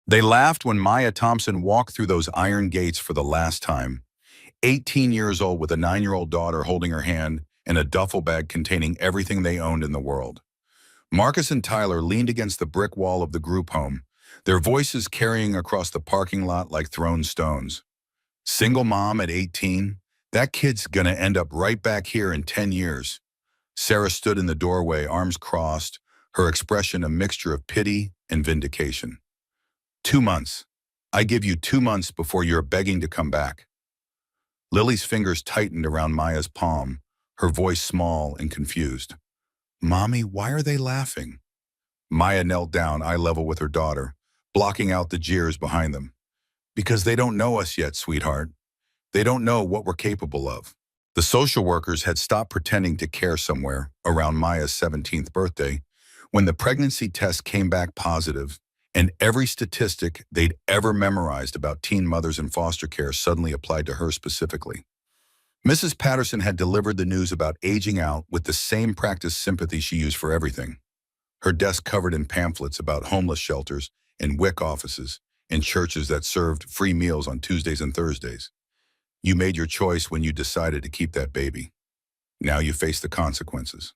They laughed when Maya Thompson walked through those iron gates for the last time, 18 years old with a 9-year-old daughter holding her hand and a duffel bag containing everything they owned in the world. Marcus and Tyler leaned against the brick wall of the group home, their voices carrying across the parking lot like thrown stones. Single mom at 18? That kid's gonna end up right back here in 10 years. Sarah stood in the doorway, arms crossed, her expression a mixture of pity and vindication. 2 months. I give you 2 months before you're begging to come back. Lily's fingers tightened around Maya's palm, her voice small and confused. Mommy, why are they laughing? Maya knelt down eye level with her daughter, blocking out the jeers behind them. Because they don't know us yet, sweetheart. They don't know what we're capable of. The social workers had stopped pretending to care somewhere around Maya's 17th birthday when the pregnancy test came back positive, and every statistic they'd ever memorized about teen mothers in foster care suddenly applied to her specifically. Mrs. Patterson had delivered the news about aging out with the same practiced sympathy she used for everything. Her desk covered in pamphlets about homeless shelters and WIC offices and churches that served free meals on Tuesdays and Thursdays. You made your choice when you decided to keep that baby. Now you face the consequences.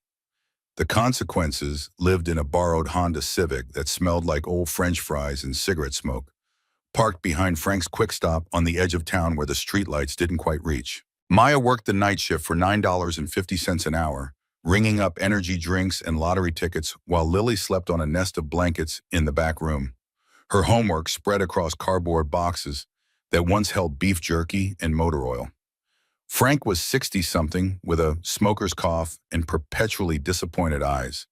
The consequences lived in a borrowed Honda Civic that smelled like old French fries and cigarette smoke, parked behind Frank's Quick Stop on the edge of town where the streetlights didn't quite reach. Maya worked the night shift for $9.50 an hour, ringing up energy drinks and lottery tickets while Lily slept on a nest of blankets in the back room. Her homework spread across cardboard boxes that once held beef jerky and motor oil. Frank was 60-something with a smoker's cough and perpetually disappointed eyes.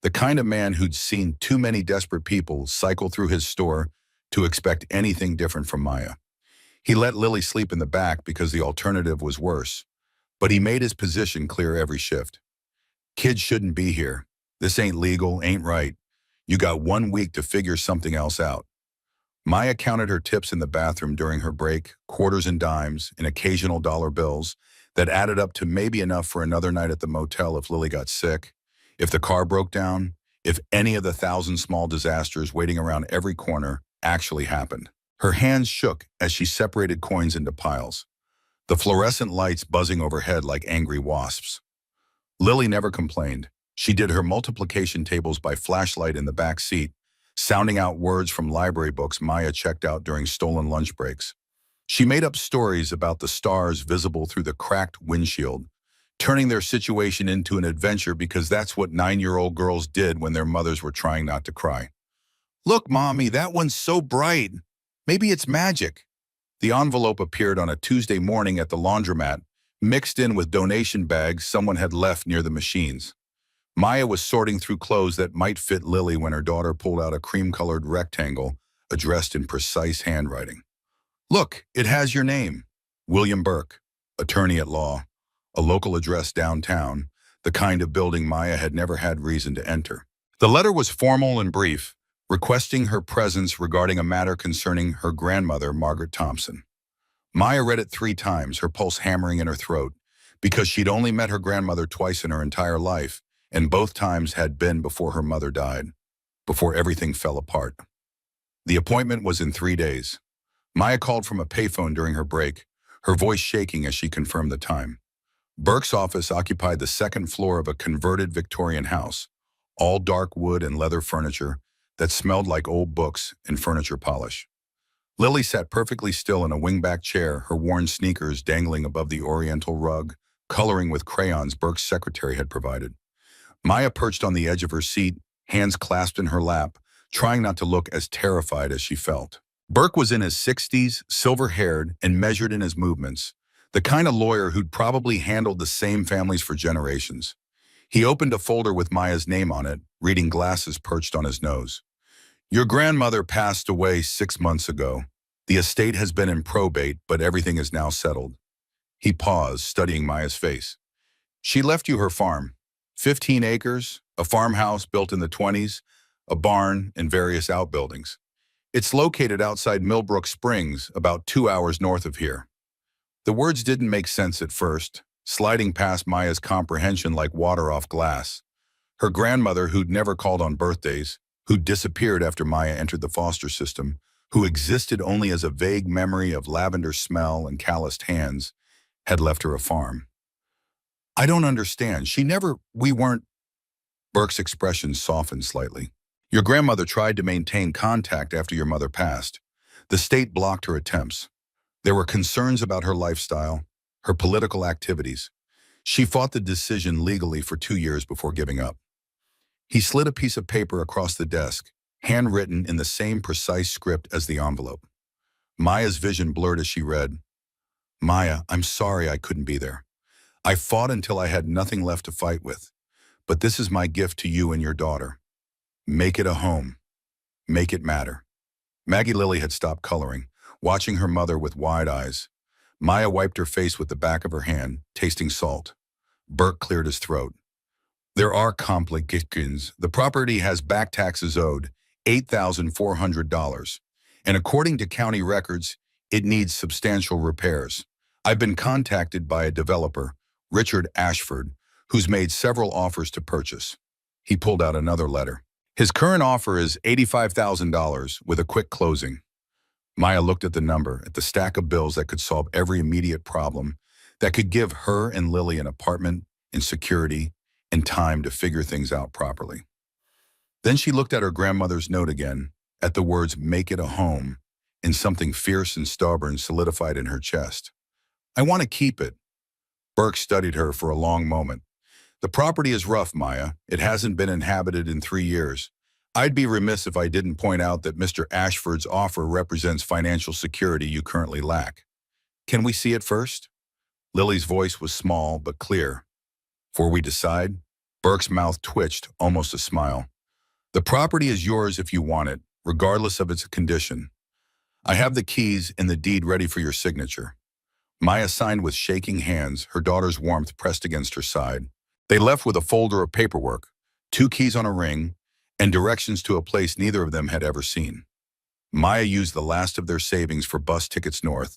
The kind of man who'd seen too many desperate people cycle through his store to expect anything different from Maya. He let Lily sleep in the back because the alternative was worse, but he made his position clear every shift. Kids shouldn't be here. This ain't legal, ain't right. You got 1 week to figure something else out. Maya counted her tips in the bathroom during her break, quarters and dimes, and occasional dollar bills that added up to maybe enough for another night at the motel if Lily got sick, if the car broke down, if any of the 1,000 small disasters waiting around every corner actually happened. Her hands shook as she separated coins into piles, the fluorescent lights buzzing overhead like angry wasps. Lily never complained. She did her multiplication tables by flashlight in the back seat, sounding out words from library books Maya checked out during stolen lunch breaks. She made up stories about the stars visible through the cracked windshield, turning their situation into an adventure because that's what 9-year-old girls did when their mothers were trying not to cry. Look, Mommy, that one's so bright. Maybe it's magic. The envelope appeared on a Tuesday morning at the laundromat, mixed in with donation bags someone had left near the machines. Maya was sorting through clothes that might fit Lily when her daughter pulled out a cream-colored rectangle addressed in precise handwriting. Look, it has your name. William Burke, attorney at law, a local address downtown, the kind of building Maya had never had reason to enter. The letter was formal and brief, requesting her presence regarding a matter concerning her grandmother, Margaret Thompson. Maya read it 3 times, her pulse hammering in her throat, because she'd only met her grandmother twice in her entire life, and both times had been before her mother died, before everything fell apart. The appointment was in 3 days. Maya called from a payphone during her break, her voice shaking as she confirmed the time. Burke's office occupied the 2nd floor of a converted Victorian house, all dark wood and leather furniture that smelled like old books and furniture polish. Lily sat perfectly still in a wingback chair, her worn sneakers dangling above the oriental rug, coloring with crayons Burke's secretary had provided. Maya perched on the edge of her seat, hands clasped in her lap, trying not to look as terrified as she felt. Burke was in his 60s, silver-haired, and measured in his movements, the kind of lawyer who'd probably handled the same families for generations. He opened a folder with Maya's name on it, reading glasses perched on his nose. Your grandmother passed away 6 months ago. The estate has been in probate, but everything is now settled. He paused, studying Maya's face. She left you her farm. 15 acres, a farmhouse built in the 20s, a barn, and various outbuildings. It's located outside Millbrook Springs, about 2 hours north of here. The words didn't make sense at first, sliding past Maya's comprehension like water off glass. Her grandmother, who'd never called on birthdays, who'd disappeared after Maya entered the foster system, who existed only as a vague memory of lavender smell and calloused hands, had left her a farm. I don't understand. We weren't. Burke's expression softened slightly. Your grandmother tried to maintain contact after your mother passed. The state blocked her attempts. There were concerns about her lifestyle, her political activities. She fought the decision legally for 2 years before giving up. He slid a piece of paper across the desk, handwritten in the same precise script as the envelope. Maya's vision blurred as she read, Maya, I'm sorry I couldn't be there. I fought until I had nothing left to fight with. But this is my gift to you and your daughter. Make it a home. Make it matter. Maggie Lily had stopped coloring, watching her mother with wide eyes. Maya wiped her face with the back of her hand, tasting salt. Burke cleared his throat. There are complications. The property has back taxes owed, $8,400. And according to county records, it needs substantial repairs. I've been contacted by a developer, Richard Ashford, who's made several offers to purchase. He pulled out another letter. His current offer is $85,000 with a quick closing. Maya looked at the number, at the stack of bills that could solve every immediate problem, that could give her and Lily an apartment and security and time to figure things out properly. Then she looked at her grandmother's note again, at the words, make it a home, and something fierce and stubborn solidified in her chest. I want to keep it. Burke studied her for a long moment. The property is rough, Maya. It hasn't been inhabited in 3 years. I'd be remiss if I didn't point out that Mr. Ashford's offer represents financial security you currently lack. Can we see it first? Lily's voice was small but clear. Before we decide, Burke's mouth twitched, almost a smile. The property is yours if you want it, regardless of its condition. I have the keys and the deed ready for your signature. Maya signed with shaking hands, her daughter's warmth pressed against her side. They left with a folder of paperwork, 2 keys on a ring, and directions to a place neither of them had ever seen. Maya used the last of their savings for bus tickets north,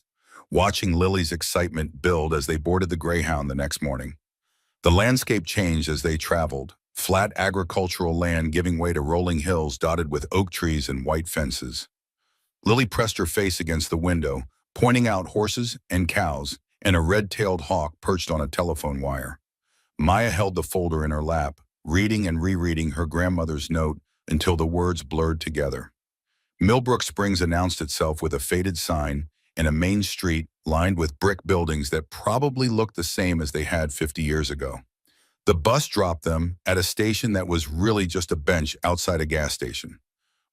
watching Lily's excitement build as they boarded the Greyhound the next morning. The landscape changed as they traveled, flat agricultural land giving way to rolling hills dotted with oak trees and white fences. Lily pressed her face against the window, pointing out horses and cows and a red-tailed hawk perched on a telephone wire. Maya held the folder in her lap, reading and rereading her grandmother's note until the words blurred together. Millbrook Springs announced itself with a faded sign and a main street lined with brick buildings that probably looked the same as they had 50 years ago. The bus dropped them at a station that was really just a bench outside a gas station.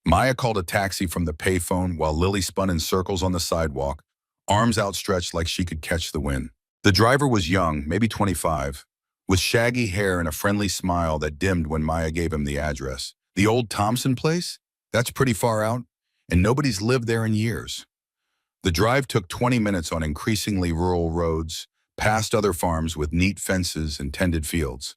Maya called a taxi from the payphone while Lily spun in circles on the sidewalk, arms outstretched like she could catch the wind. The driver was young, maybe 25, with shaggy hair and a friendly smile that dimmed when Maya gave him the address. The old Thompson place? That's pretty far out, and nobody's lived there in years. The drive took 20 minutes on increasingly rural roads, past other farms with neat fences and tended fields.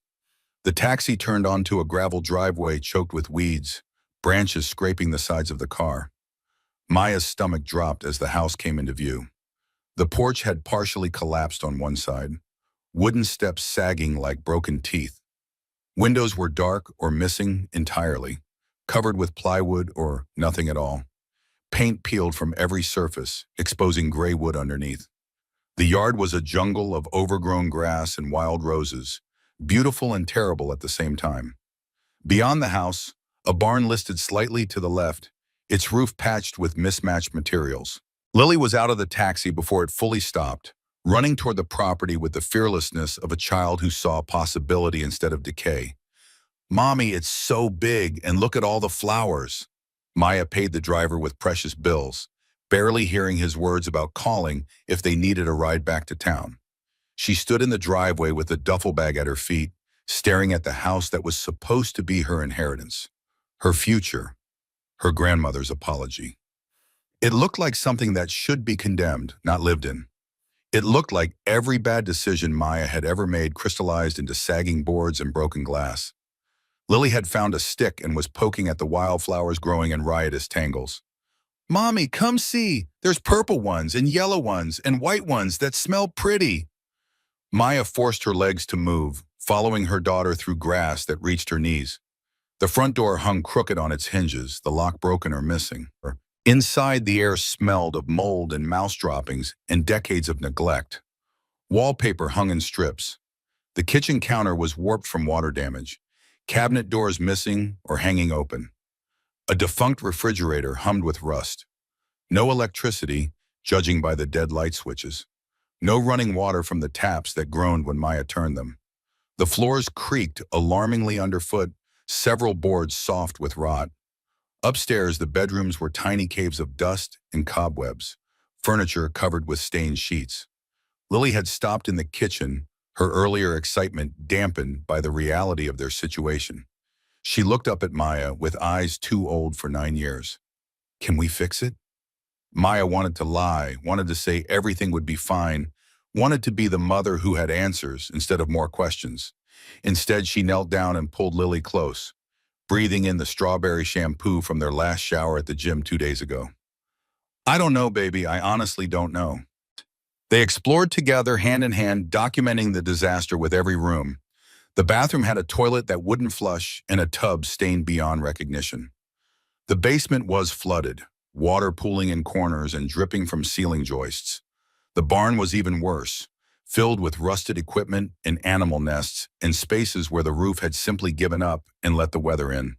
The taxi turned onto a gravel driveway choked with weeds, branches scraping the sides of the car. Maya's stomach dropped as the house came into view. The porch had partially collapsed on one side, wooden steps sagging like broken teeth. Windows were dark or missing entirely, covered with plywood or nothing at all. Paint peeled from every surface, exposing gray wood underneath. The yard was a jungle of overgrown grass and wild roses, beautiful and terrible at the same time. Beyond the house, a barn listed slightly to the left, its roof patched with mismatched materials. Lily was out of the taxi before it fully stopped, running toward the property with the fearlessness of a child who saw possibility instead of decay. Mommy, it's so big, and look at all the flowers. Maya paid the driver with precious bills, barely hearing his words about calling if they needed a ride back to town. She stood in the driveway with a duffel bag at her feet, staring at the house that was supposed to be her inheritance, her future, her grandmother's apology. It looked like something that should be condemned, not lived in. It looked like every bad decision Maya had ever made crystallized into sagging boards and broken glass. Lily had found a stick and was poking at the wildflowers growing in riotous tangles. Mommy, come see! There's purple ones and yellow ones and white ones that smell pretty. Maya forced her legs to move, following her daughter through grass that reached her knees. The front door hung crooked on its hinges, the lock broken or missing. Inside, the air smelled of mold and mouse droppings and decades of neglect. Wallpaper hung in strips. The kitchen counter was warped from water damage, cabinet doors missing or hanging open. A defunct refrigerator hummed with rust. No electricity, judging by the dead light switches. No running water from the taps that groaned when Maya turned them. The floors creaked alarmingly underfoot, several boards soft with rot. Upstairs, the bedrooms were tiny caves of dust and cobwebs, furniture covered with stained sheets. Lily had stopped in the kitchen, her earlier excitement dampened by the reality of their situation. She looked up at Maya with eyes too old for 9 years. Can we fix it? Maya wanted to lie, wanted to say everything would be fine, wanted to be the mother who had answers instead of more questions. Instead, she knelt down and pulled Lily close, breathing in the strawberry shampoo from their last shower at the gym 2 days ago. I don't know, baby, I honestly don't know. They explored together, hand in hand, documenting the disaster with every room. The bathroom had a toilet that wouldn't flush and a tub stained beyond recognition. The basement was flooded, water pooling in corners and dripping from ceiling joists. The barn was even worse, filled with rusted equipment and animal nests and spaces where the roof had simply given up and let the weather in.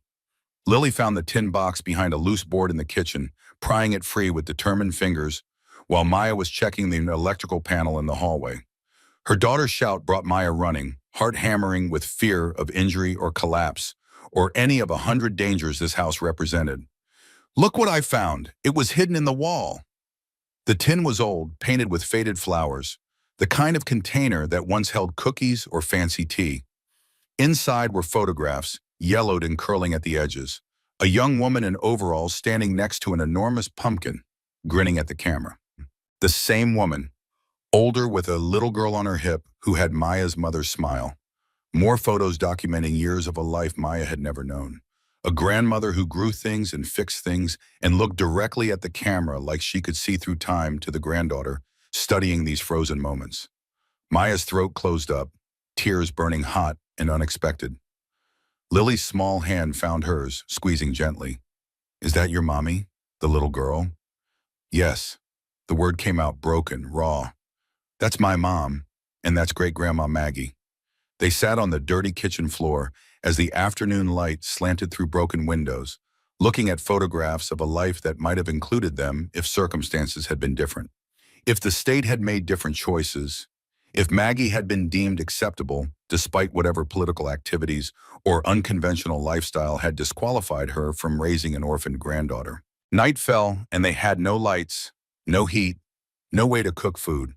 Lily found the tin box behind a loose board in the kitchen, prying it free with determined fingers, while Maya was checking the electrical panel in the hallway. Her daughter's shout brought Maya running, heart hammering with fear of injury or collapse, or any of 100 dangers this house represented. Look what I found. It was hidden in the wall. The tin was old, painted with faded flowers, the kind of container that once held cookies or fancy tea. Inside were photographs, yellowed and curling at the edges. A young woman in overalls standing next to an enormous pumpkin, grinning at the camera. The same woman, older with a little girl on her hip who had Maya's mother's smile. More photos documenting years of a life Maya had never known. A grandmother who grew things and fixed things and looked directly at the camera like she could see through time to the granddaughter, studying these frozen moments. Maya's throat closed up, tears burning hot and unexpected. Lily's small hand found hers, squeezing gently. Is that your mommy? The little girl? Yes. The word came out broken, raw. That's my mom, and that's great-grandma Maggie. They sat on the dirty kitchen floor as the afternoon light slanted through broken windows, looking at photographs of a life that might have included them if circumstances had been different. If the state had made different choices, if Maggie had been deemed acceptable despite whatever political activities or unconventional lifestyle had disqualified her from raising an orphaned granddaughter. Night fell and they had no lights, no heat, no way to cook food.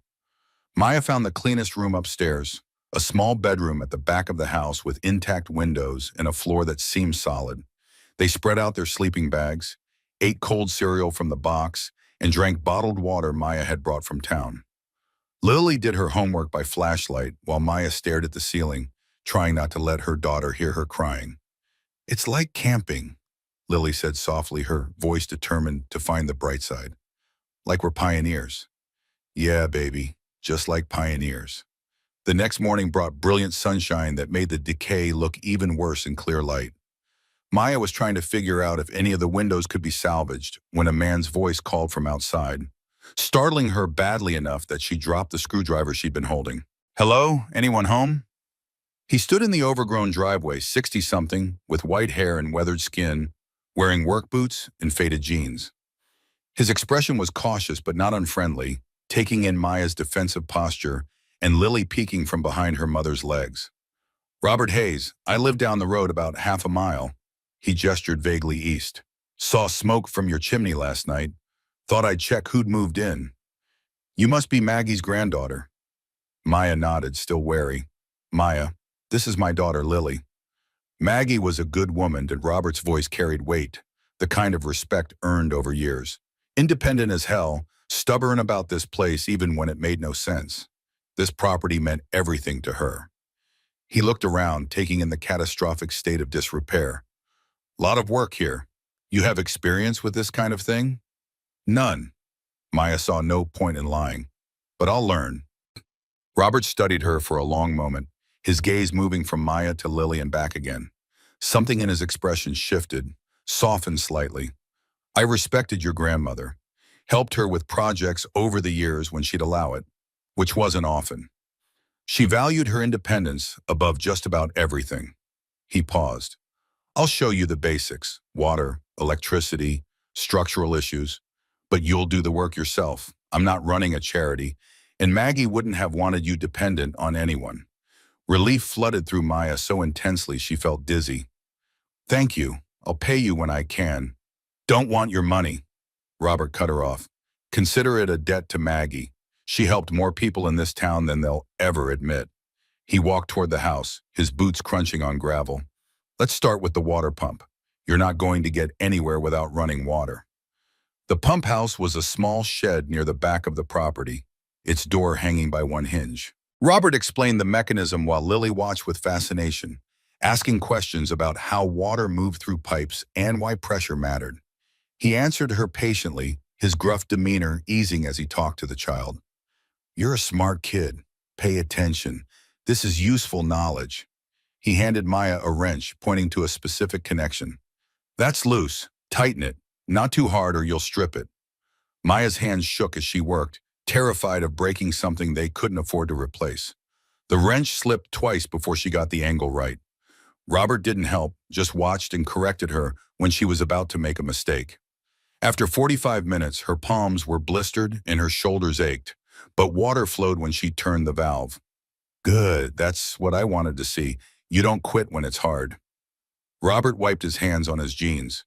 Maya found the cleanest room upstairs, a small bedroom at the back of the house with intact windows and a floor that seemed solid. They spread out their sleeping bags, ate cold cereal from the box, and drank bottled water Maya had brought from town. Lily did her homework by flashlight while Maya stared at the ceiling, trying not to let her daughter hear her crying. It's like camping, Lily said softly, her voice determined to find the bright side. Like we're pioneers. Yeah, baby, just like pioneers. The next morning brought brilliant sunshine that made the decay look even worse in clear light. Maya was trying to figure out if any of the windows could be salvaged when a man's voice called from outside, startling her badly enough that she dropped the screwdriver she'd been holding. Hello? Anyone home? He stood in the overgrown driveway, 60-something, with white hair and weathered skin, wearing work boots and faded jeans. His expression was cautious but not unfriendly, taking in Maya's defensive posture and Lily peeking from behind her mother's legs. Robert Hayes, I live down the road about half a mile. He gestured vaguely east. Saw smoke from your chimney last night. Thought I'd check who'd moved in. You must be Maggie's granddaughter. Maya nodded, still wary. Maya, this is my daughter Lily. Maggie was a good woman and Robert's voice carried weight, the kind of respect earned over years. Independent as hell, stubborn about this place even when it made no sense. This property meant everything to her. He looked around, taking in the catastrophic state of disrepair. Lot of work here. You have experience with this kind of thing? None. Maya saw no point in lying. But I'll learn. Robert studied her for a long moment, his gaze moving from Maya to Lily and back again. Something in his expression shifted, softened slightly. I respected your grandmother, helped her with projects over the years when she'd allow it, which wasn't often. She valued her independence above just about everything. He paused. I'll show you the basics, water, electricity, structural issues, but you'll do the work yourself. I'm not running a charity, and Maggie wouldn't have wanted you dependent on anyone. Relief flooded through Maya so intensely she felt dizzy. Thank you. I'll pay you when I can. Don't want your money. Robert cut her off. Consider it a debt to Maggie. She helped more people in this town than they'll ever admit. He walked toward the house, his boots crunching on gravel. Let's start with the water pump. You're not going to get anywhere without running water. The pump house was a small shed near the back of the property, its door hanging by one hinge. Robert explained the mechanism while Lily watched with fascination, asking questions about how water moved through pipes and why pressure mattered. He answered her patiently, his gruff demeanor easing as he talked to the child. You're a smart kid. Pay attention. This is useful knowledge. He handed Maya a wrench, pointing to a specific connection. That's loose. Tighten it. Not too hard or you'll strip it. Maya's hands shook as she worked, terrified of breaking something they couldn't afford to replace. The wrench slipped twice before she got the angle right. Robert didn't help, just watched and corrected her when she was about to make a mistake. After 45 minutes, her palms were blistered and her shoulders ached, but water flowed when she turned the valve. Good, that's what I wanted to see. You don't quit when it's hard. Robert wiped his hands on his jeans.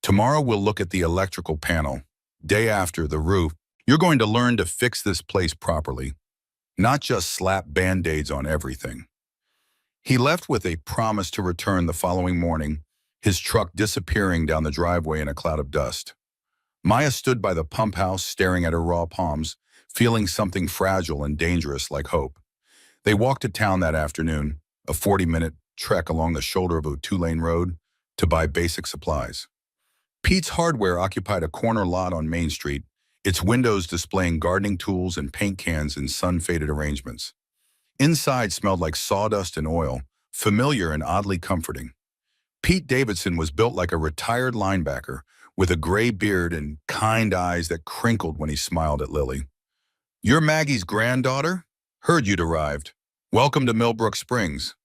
Tomorrow we'll look at the electrical panel. Day after, the roof. You're going to learn to fix this place properly, not just slap Band-Aids on everything. He left with a promise to return the following morning, his truck disappearing down the driveway in a cloud of dust. Maya stood by the pump house staring at her raw palms, feeling something fragile and dangerous like hope. They walked to town that afternoon, a 40-minute trek along the shoulder of a two-lane road, to buy basic supplies. Pete's Hardware occupied a corner lot on Main Street, its windows displaying gardening tools and paint cans in sun-faded arrangements. Inside smelled like sawdust and oil, familiar and oddly comforting. Pete Davidson was built like a retired linebacker, with a gray beard and kind eyes that crinkled when he smiled at Lily. You're Maggie's granddaughter? Heard you'd arrived. Welcome to Millbrook Springs.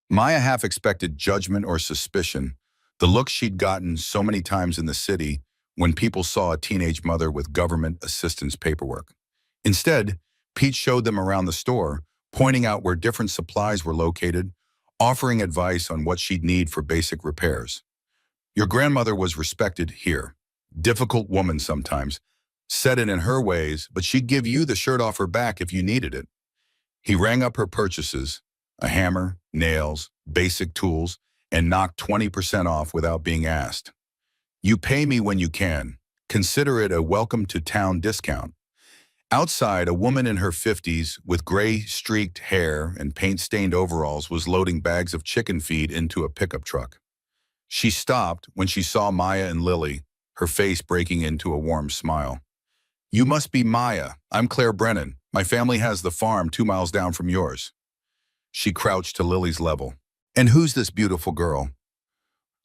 Maya half expected judgment or suspicion, the look she'd gotten so many times in the city when people saw a teenage mother with government assistance paperwork. Instead, Pete showed them around the store, pointing out where different supplies were located, offering advice on what she'd need for basic repairs. Your grandmother was respected here. Difficult woman sometimes. Said it in her ways, but she'd give you the shirt off her back if you needed it. He rang up her purchases, a hammer, nails, basic tools, and knocked 20% off without being asked. You pay me when you can. Consider it a welcome-to-town discount. Outside, a woman in her 50s with gray-streaked hair and paint-stained overalls was loading bags of chicken feed into a pickup truck. She stopped when she saw Maya and Lily, her face breaking into a warm smile. You must be Maya. I'm Claire Brennan. My family has the farm 2 miles down from yours. She crouched to Lily's level. And who's this beautiful girl?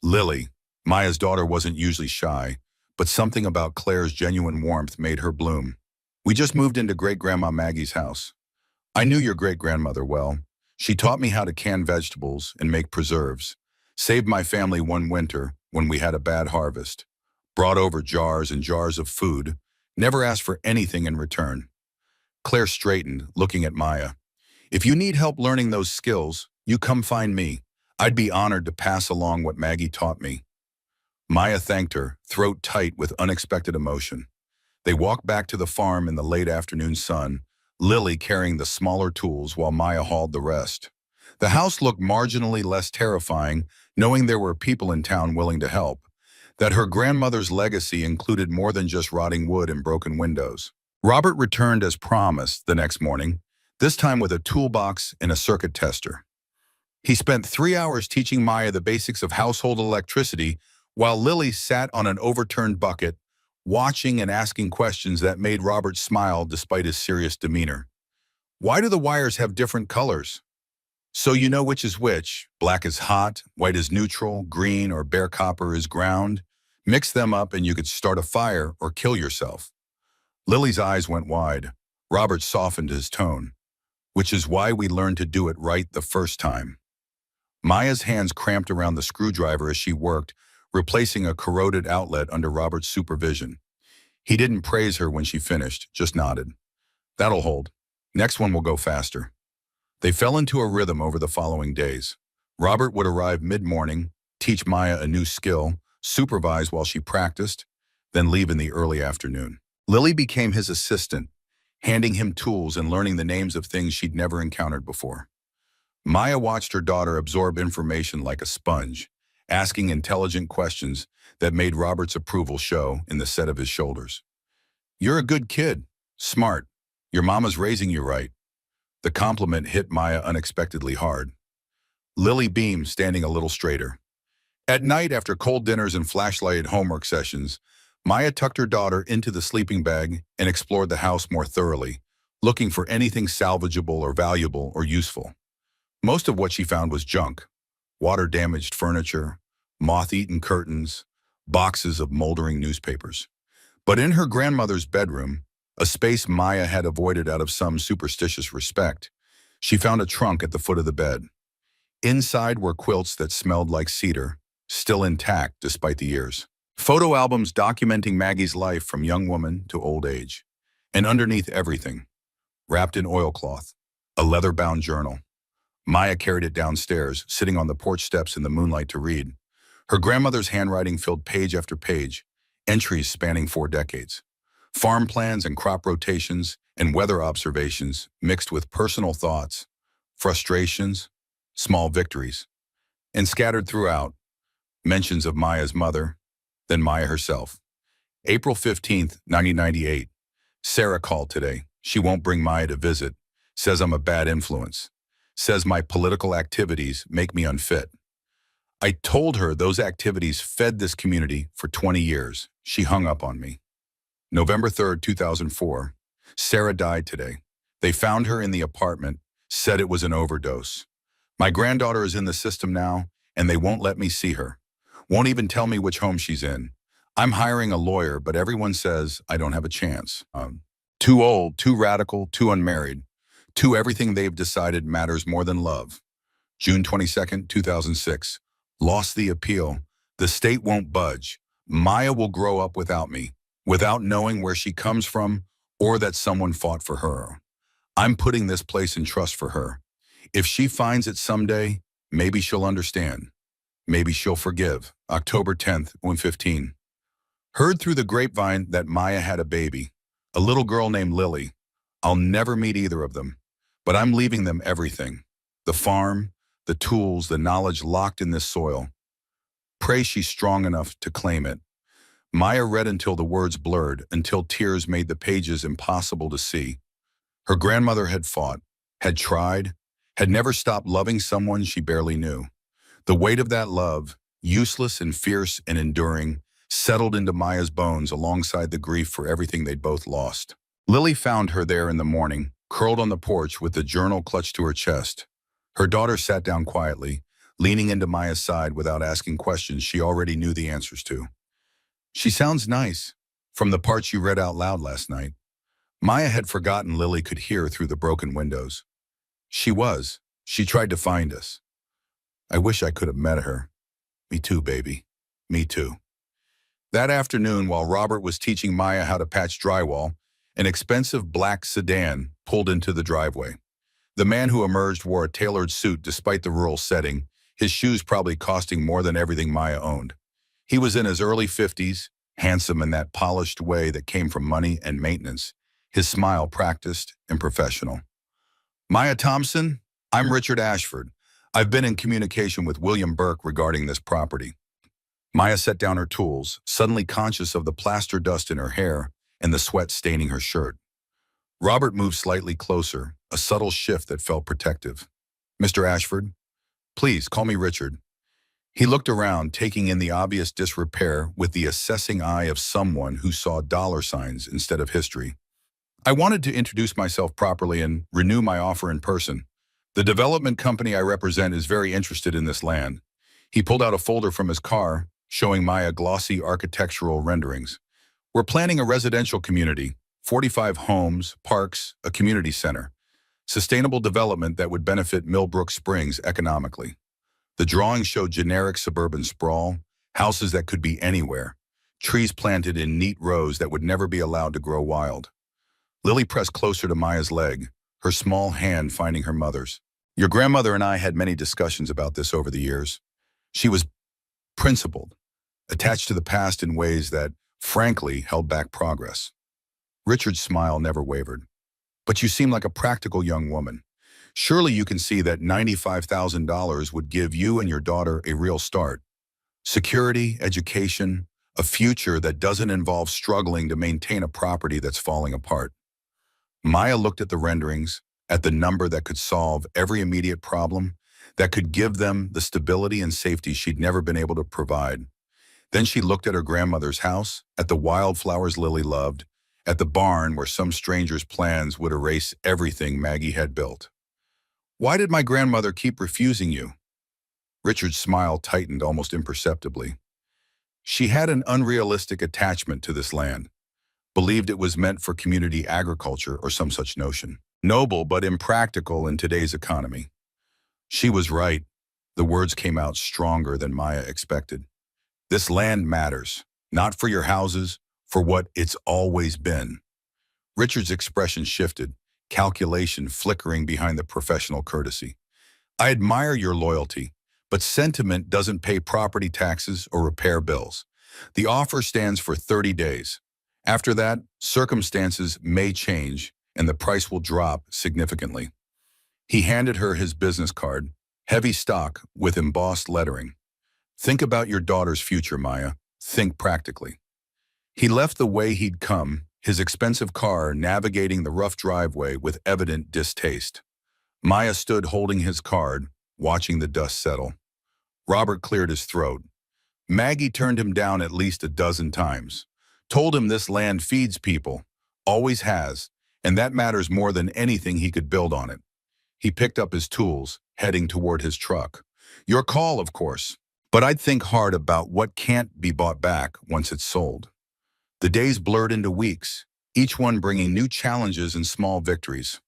Lily. Maya's daughter wasn't usually shy, but something about Claire's genuine warmth made her bloom. We just moved into Great-Grandma Maggie's house. I knew your great-grandmother well. She taught me how to can vegetables and make preserves. Saved my family one winter when we had a bad harvest. Brought over jars and jars of food. Never asked for anything in return. Claire straightened, looking at Maya. If you need help learning those skills, you come find me. I'd be honored to pass along what Maggie taught me. Maya thanked her, throat tight with unexpected emotion. They walked back to the farm in the late afternoon sun, Lily carrying the smaller tools while Maya hauled the rest. The house looked marginally less terrifying, knowing there were people in town willing to help, that her grandmother's legacy included more than just rotting wood and broken windows. Robert returned as promised the next morning, this time with a toolbox and a circuit tester. He spent 3 hours teaching Maya the basics of household electricity while Lily sat on an overturned bucket, watching and asking questions that made Robert smile despite his serious demeanor. Why do the wires have different colors? So you know which is which. Black is hot, white is neutral, green or bare copper is ground. Mix them up and you could start a fire or kill yourself. Lily's eyes went wide. Robert softened his tone, which is why we learned to do it right the first time. Maya's hands cramped around the screwdriver as she worked, replacing a corroded outlet under Robert's supervision. He didn't praise her when she finished, just nodded. That'll hold. Next one will go faster. They fell into a rhythm over the following days. Robert would arrive mid-morning, teach Maya a new skill, supervise while she practiced, then leave in the early afternoon. Lily became his assistant, handing him tools and learning the names of things she'd never encountered before. Maya watched her daughter absorb information like a sponge, asking intelligent questions that made Robert's approval show in the set of his shoulders. You're a good kid, smart. Your mama's raising you right. The compliment hit Maya unexpectedly hard. Lily beamed, standing a little straighter. At night, after cold dinners and flashlighted homework sessions, Maya tucked her daughter into the sleeping bag and explored the house more thoroughly, looking for anything salvageable or valuable or useful. Most of what she found was junk: water-damaged furniture, moth-eaten curtains, boxes of moldering newspapers. But in her grandmother's bedroom, a space Maya had avoided out of some superstitious respect, she found a trunk at the foot of the bed. Inside were quilts that smelled like cedar, still intact despite the years. Photo albums documenting Maggie's life from young woman to old age. And underneath everything, wrapped in oilcloth, a leather-bound journal. Maya carried it downstairs, sitting on the porch steps in the moonlight to read. Her grandmother's handwriting filled page after page, entries spanning 4 decades. Farm plans and crop rotations and weather observations mixed with personal thoughts, frustrations, small victories. And scattered throughout, mentions of Maya's mother, then Maya herself. April 15th, 1998. Sarah called today. She won't bring Maya to visit. Says I'm a bad influence. Says my political activities make me unfit. I told her those activities fed this community for 20 years. She hung up on me. November 3rd, 2004. Sarah died today. They found her in the apartment, said it was an overdose. My granddaughter is in the system now, and they won't let me see her. Won't even tell me which home she's in. I'm hiring a lawyer, but everyone says I don't have a chance. Too old, too radical, too unmarried. Too everything they've decided matters more than love. June 22nd, 2006. Lost the appeal. The state won't budge. Maya will grow up without me, without knowing where she comes from or that someone fought for her. I'm putting this place in trust for her. If she finds it someday, maybe she'll understand. Maybe she'll forgive. October 10th, 1:15. Heard through the grapevine that Maya had a baby, a little girl named Lily. I'll never meet either of them, but I'm leaving them everything. The farm, the tools, the knowledge locked in this soil. Pray she's strong enough to claim it. Maya read until the words blurred, until tears made the pages impossible to see. Her grandmother had fought, had tried, had never stopped loving someone she barely knew. The weight of that love, useless and fierce and enduring, settled into Maya's bones alongside the grief for everything they'd both lost. Lily found her there in the morning, curled on the porch with the journal clutched to her chest. Her daughter sat down quietly, leaning into Maya's side without asking questions she already knew the answers to. She sounds nice, from the parts you read out loud last night. Maya had forgotten Lily could hear through the broken windows. She was. She tried to find us. I wish I could have met her. Me too, baby. Me too. That afternoon, while Robert was teaching Maya how to patch drywall, an expensive black sedan pulled into the driveway. The man who emerged wore a tailored suit despite the rural setting, his shoes probably costing more than everything Maya owned. He was in his early 50s, handsome in that polished way that came from money and maintenance, his smile practiced and professional. Maya Thompson, I'm Richard Ashford. I've been in communication with William Burke regarding this property. Maya set down her tools, suddenly conscious of the plaster dust in her hair and the sweat staining her shirt. Robert moved slightly closer, a subtle shift that felt protective. Mr. Ashford, please call me Richard. He looked around, taking in the obvious disrepair with the assessing eye of someone who saw dollar signs instead of history. I wanted to introduce myself properly and renew my offer in person. The development company I represent is very interested in this land. He pulled out a folder from his car, showing Maya glossy architectural renderings. We're planning a residential community, 45 homes, parks, a community center, sustainable development that would benefit Millbrook Springs economically. The drawings showed generic suburban sprawl, houses that could be anywhere, trees planted in neat rows that would never be allowed to grow wild. Lily pressed closer to Maya's leg, her small hand finding her mother's. Your grandmother and I had many discussions about this over the years. She was principled, attached to the past in ways that, frankly, held back progress. Richard's smile never wavered. But you seem like a practical young woman. Surely you can see that $95,000 would give you and your daughter a real start. Security, education, a future that doesn't involve struggling to maintain a property that's falling apart. Maya looked at the renderings, at the number that could solve every immediate problem, that could give them the stability and safety she'd never been able to provide. Then she looked at her grandmother's house, at the wildflowers Lily loved, at the barn where some stranger's plans would erase everything Maggie had built. Why did my grandmother keep refusing you? Richard's smile tightened almost imperceptibly. She had an unrealistic attachment to this land, believed it was meant for community agriculture or some such notion. Noble but impractical in today's economy. She was right. The words came out stronger than Maya expected. This land matters, not for your houses, for what it's always been. Richard's expression shifted, calculation flickering behind the professional courtesy. I admire your loyalty, but sentiment doesn't pay property taxes or repair bills. The offer stands for 30 days. After that, circumstances may change and the price will drop significantly. He handed her his business card, heavy stock with embossed lettering. Think about your daughter's future, Maya. Think practically. He left the way he'd come, his expensive car navigating the rough driveway with evident distaste. Maya stood holding his card, watching the dust settle. Robert cleared his throat. Maggie turned him down at least a dozen times. Told him this land feeds people, always has, and that matters more than anything he could build on it. He picked up his tools, heading toward his truck. Your call, of course, but I'd think hard about what can't be bought back once it's sold. The days blurred into weeks, each one bringing new challenges and small victories.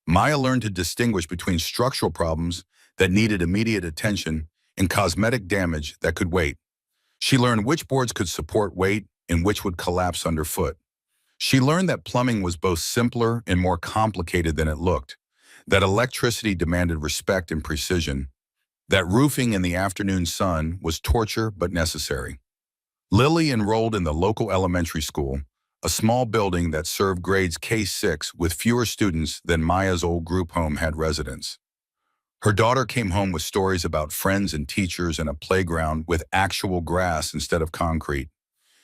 Maya learned to distinguish between structural problems that needed immediate attention and cosmetic damage that could wait. She learned which boards could support weight and which would collapse underfoot. She learned that plumbing was both simpler and more complicated than it looked, that electricity demanded respect and precision, that roofing in the afternoon sun was torture but necessary. Lily enrolled in the local elementary school, a small building that served grades K-6 with fewer students than Maya's old group home had residents. Her daughter came home with stories about friends and teachers and a playground with actual grass instead of concrete.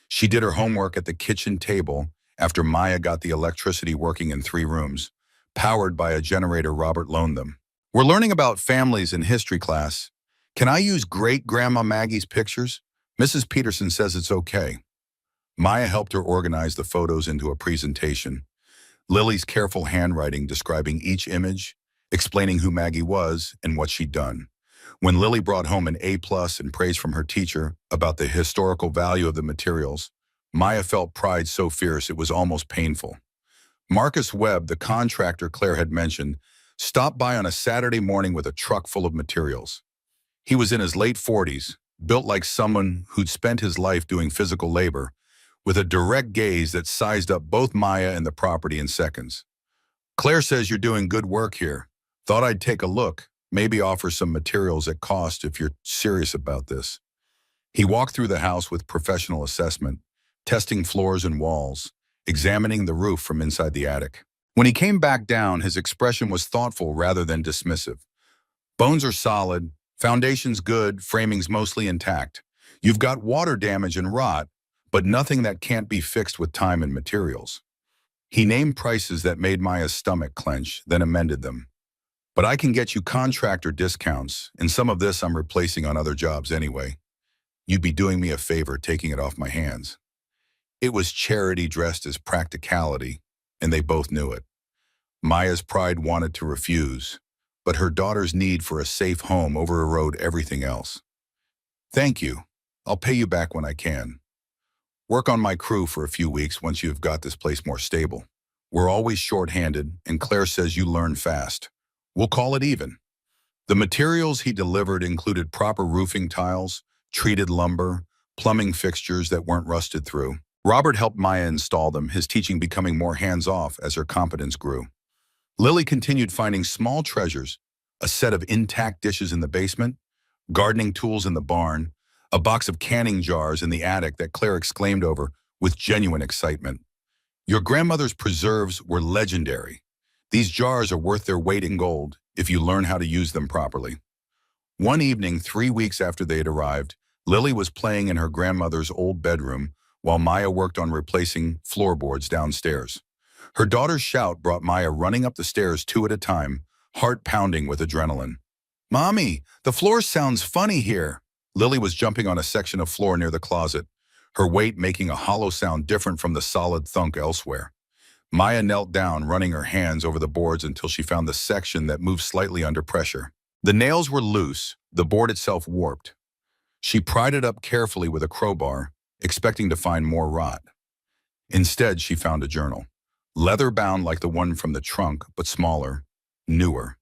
She did her homework at the kitchen table after Maya got the electricity working in 3 rooms, powered by a generator Robert loaned them. We're learning about families in history class. Can I use great-grandma Maggie's pictures? Mrs. Peterson says it's okay. Maya helped her organize the photos into a presentation. Lily's careful handwriting describing each image, explaining who Maggie was and what she'd done. When Lily brought home an A+ and praise from her teacher about the historical value of the materials, Maya felt pride so fierce it was almost painful. Marcus Webb, the contractor Claire had mentioned, stopped by on a Saturday morning with a truck full of materials. He was in his late 40s, built like someone who'd spent his life doing physical labor, with a direct gaze that sized up both Maya and the property in seconds. Claire says you're doing good work here. Thought I'd take a look, maybe offer some materials at cost if you're serious about this. He walked through the house with professional assessment, testing floors and walls, examining the roof from inside the attic. When he came back down, his expression was thoughtful rather than dismissive. Bones are solid, foundation's good, framing's mostly intact. You've got water damage and rot, but nothing that can't be fixed with time and materials. He named prices that made Maya's stomach clench, then amended them. But I can get you contractor discounts, and some of this I'm replacing on other jobs anyway. You'd be doing me a favor taking it off my hands. It was charity dressed as practicality, and they both knew it. Maya's pride wanted to refuse, but her daughter's need for a safe home overrode everything else. Thank you. I'll pay you back when I can. Work on my crew for a few weeks once you've got this place more stable. We're always short-handed, and Claire says you learn fast. We'll call it even. The materials he delivered included proper roofing tiles, treated lumber, plumbing fixtures that weren't rusted through. Robert helped Maya install them, his teaching becoming more hands-off as her competence grew. Lily continued finding small treasures, a set of intact dishes in the basement, gardening tools in the barn, a box of canning jars in the attic that Claire exclaimed over with genuine excitement. Your grandmother's preserves were legendary. These jars are worth their weight in gold if you learn how to use them properly. One evening, 3 weeks after they had arrived, Lily was playing in her grandmother's old bedroom while Maya worked on replacing floorboards downstairs. Her daughter's shout brought Maya running up the stairs 2 at a time, heart pounding with adrenaline. Mommy, the floor sounds funny here. Lily was jumping on a section of floor near the closet, her weight making a hollow sound different from the solid thunk elsewhere. Maya knelt down, running her hands over the boards until she found the section that moved slightly under pressure. The nails were loose, the board itself warped. She pried it up carefully with a crowbar, expecting to find more rot. Instead, she found a journal. Leather-bound like the one from the trunk, but smaller, newer,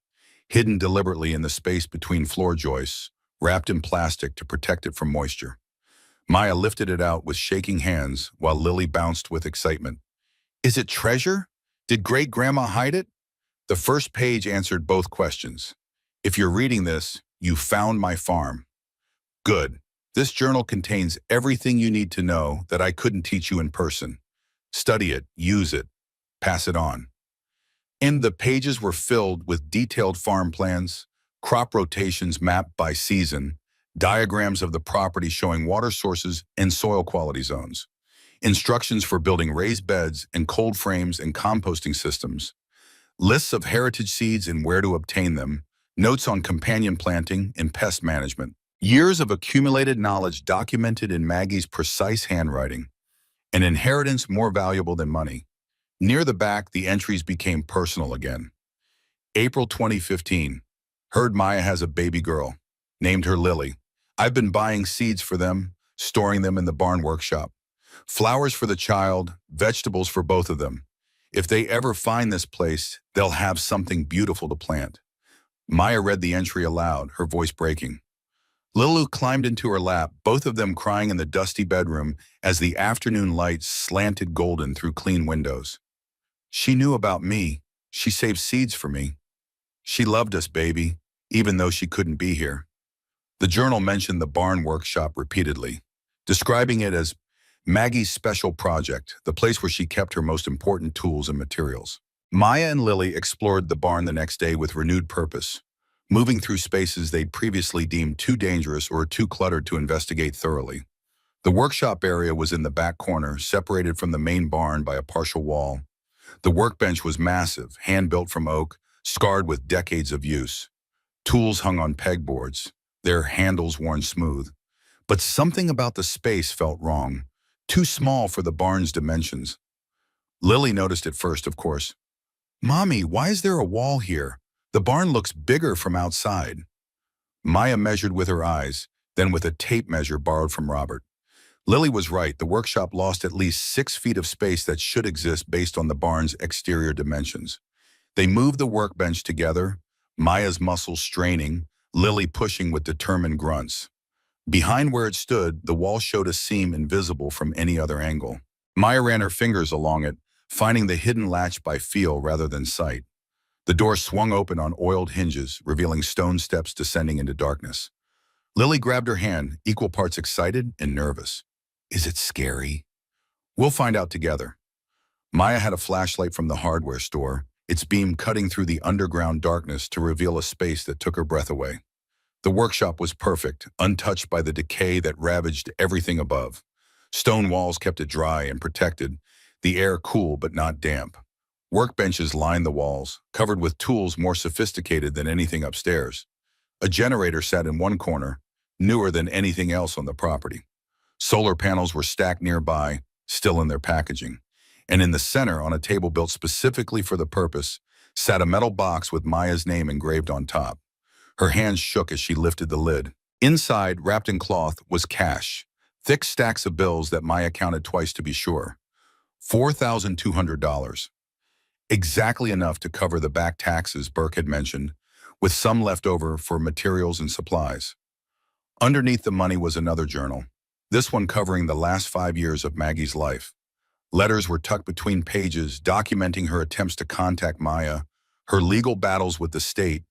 hidden deliberately in the space between floor joists, wrapped in plastic to protect it from moisture. Maya lifted it out with shaking hands while Lily bounced with excitement. Is it treasure? Did great-grandma hide it? The first page answered both questions. If you're reading this, you found my farm. Good. This journal contains everything you need to know that I couldn't teach you in person. Study it, use it, pass it on. And the pages were filled with detailed farm plans, crop rotations mapped by season, diagrams of the property showing water sources and soil quality zones, instructions for building raised beds and cold frames and composting systems, lists of heritage seeds and where to obtain them, notes on companion planting and pest management. Years of accumulated knowledge documented in Maggie's precise handwriting, an inheritance more valuable than money. Near the back, the entries became personal again. April 2015. Heard Maya has a baby girl. Named her Lily. I've been buying seeds for them, storing them in the barn workshop. Flowers for the child, vegetables for both of them. If they ever find this place, they'll have something beautiful to plant. Maya read the entry aloud, her voice breaking. Lulu climbed into her lap, both of them crying in the dusty bedroom as the afternoon light slanted golden through clean windows. She knew about me. She saved seeds for me. She loved us, baby, even though she couldn't be here. The journal mentioned the barn workshop repeatedly, describing it as Maggie's special project, the place where she kept her most important tools and materials. Maya and Lily explored the barn the next day with renewed purpose, moving through spaces they'd previously deemed too dangerous or too cluttered to investigate thoroughly. The workshop area was in the back corner, separated from the main barn by a partial wall. The workbench was massive, hand-built from oak, scarred with decades of use. Tools hung on pegboards, their handles worn smooth. But something about the space felt wrong, too small for the barn's dimensions. Lily noticed it first, of course. Mommy, why is there a wall here? The barn looks bigger from outside. Maya measured with her eyes, then with a tape measure borrowed from Robert. Lily was right. The workshop lost at least 6 feet of space that should exist based on the barn's exterior dimensions. They moved the workbench together, Maya's muscles straining, Lily pushing with determined grunts. Behind where it stood, the wall showed a seam invisible from any other angle. Maya ran her fingers along it, finding the hidden latch by feel rather than sight. The door swung open on oiled hinges, revealing stone steps descending into darkness. Lily grabbed her hand, equal parts excited and nervous. Is it scary? We'll find out together. Maya had a flashlight from the hardware store, its beam cutting through the underground darkness to reveal a space that took her breath away. The workshop was perfect, untouched by the decay that ravaged everything above. Stone walls kept it dry and protected, the air cool but not damp. Workbenches lined the walls, covered with tools more sophisticated than anything upstairs. A generator sat in one corner, newer than anything else on the property. Solar panels were stacked nearby, still in their packaging. And in the center, on a table built specifically for the purpose, sat a metal box with Maya's name engraved on top. Her hands shook as she lifted the lid. Inside, wrapped in cloth, was cash, Thick stacks of bills that Maya counted twice to be sure. $4,200. Exactly enough to cover the back taxes Burke had mentioned, with some left over for materials and supplies. Underneath the money was another journal, this one covering the last 5 years of Maggie's life. Letters were tucked between pages documenting her attempts to contact Maya, her legal battles with the state,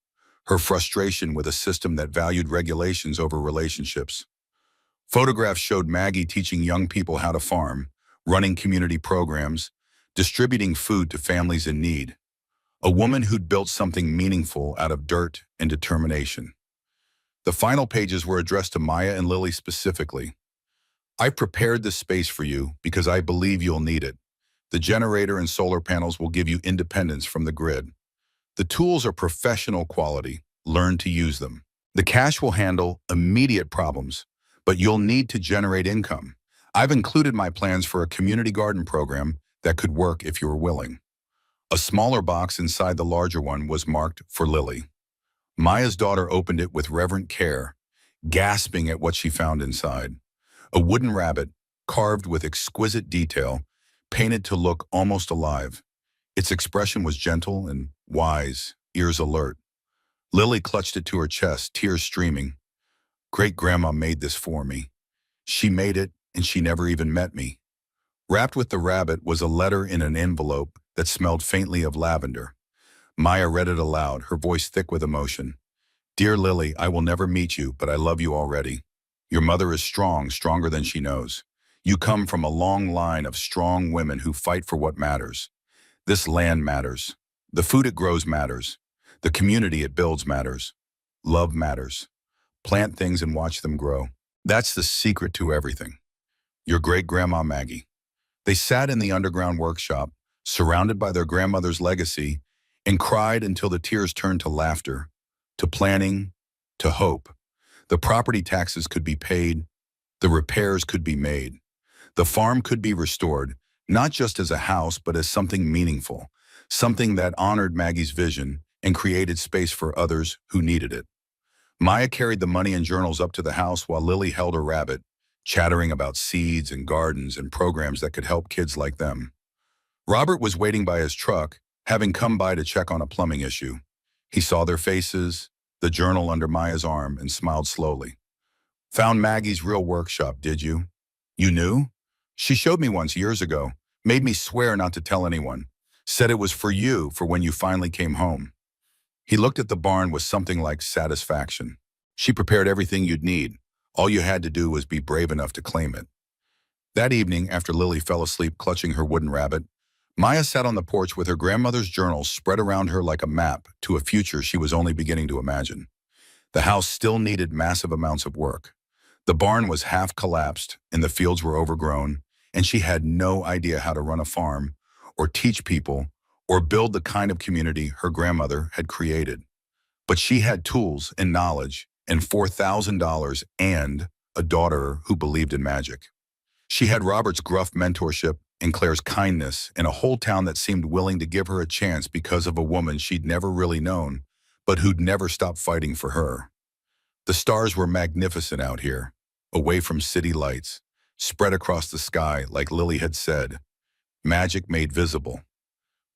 her frustration with a system that valued regulations over relationships. Photographs showed Maggie teaching young people how to farm, running community programs, distributing food to families in need. A woman who'd built something meaningful out of dirt and determination. The final pages were addressed to Maya and Lily specifically. I prepared this space for you because I believe you'll need it. The generator and solar panels will give you independence from the grid. The tools are professional quality. Learn to use them. The cash will handle immediate problems, but you'll need to generate income. I've included my plans for a community garden program that could work if you were willing. A smaller box inside the larger one was marked for Lily. Maya's daughter opened it with reverent care, gasping at what she found inside. A wooden rabbit, carved with exquisite detail, painted to look almost alive. Its expression was gentle and wise, ears alert. Lily clutched it to her chest, tears streaming. Great-grandma made this for me. She made it, and she never even met me. Wrapped with the rabbit was a letter in an envelope that smelled faintly of lavender. Maya read it aloud, her voice thick with emotion. Dear Lily, I will never meet you, but I love you already. Your mother is strong, stronger than she knows. You come from a long line of strong women who fight for what matters. This land matters. The food it grows matters. The community it builds matters. Love matters. Plant things and watch them grow. That's the secret to everything. Your great-grandma Maggie. They sat in the underground workshop, surrounded by their grandmother's legacy, and cried until the tears turned to laughter, to planning, to hope. The property taxes could be paid, the repairs could be made. The farm could be restored, not just as a house, but as something meaningful, something that honored Maggie's vision and created space for others who needed it. Maya carried the money and journals up to the house while Lily held her rabbit, chattering about seeds and gardens and programs that could help kids like them. Robert was waiting by his truck, having come by to check on a plumbing issue. He saw their faces, the journal under Maya's arm, and smiled slowly. Found Maggie's real workshop, did you? You knew? She showed me once years ago, made me swear not to tell anyone, said it was for you for when you finally came home. He looked at the barn with something like satisfaction. She prepared everything you'd need. All you had to do was be brave enough to claim it. That evening, after Lily fell asleep clutching her wooden rabbit, Maya sat on the porch with her grandmother's journals spread around her like a map to a future she was only beginning to imagine. The house still needed massive amounts of work. The barn was half collapsed and the fields were overgrown, and she had no idea how to run a farm or teach people or build the kind of community her grandmother had created. But she had tools and knowledge and $4,000 and a daughter who believed in magic. She had Robert's gruff mentorship and Claire's kindness and a whole town that seemed willing to give her a chance because of a woman she'd never really known, but who'd never stopped fighting for her. The stars were magnificent out here, away from city lights, spread across the sky like Lily had said, magic made visible.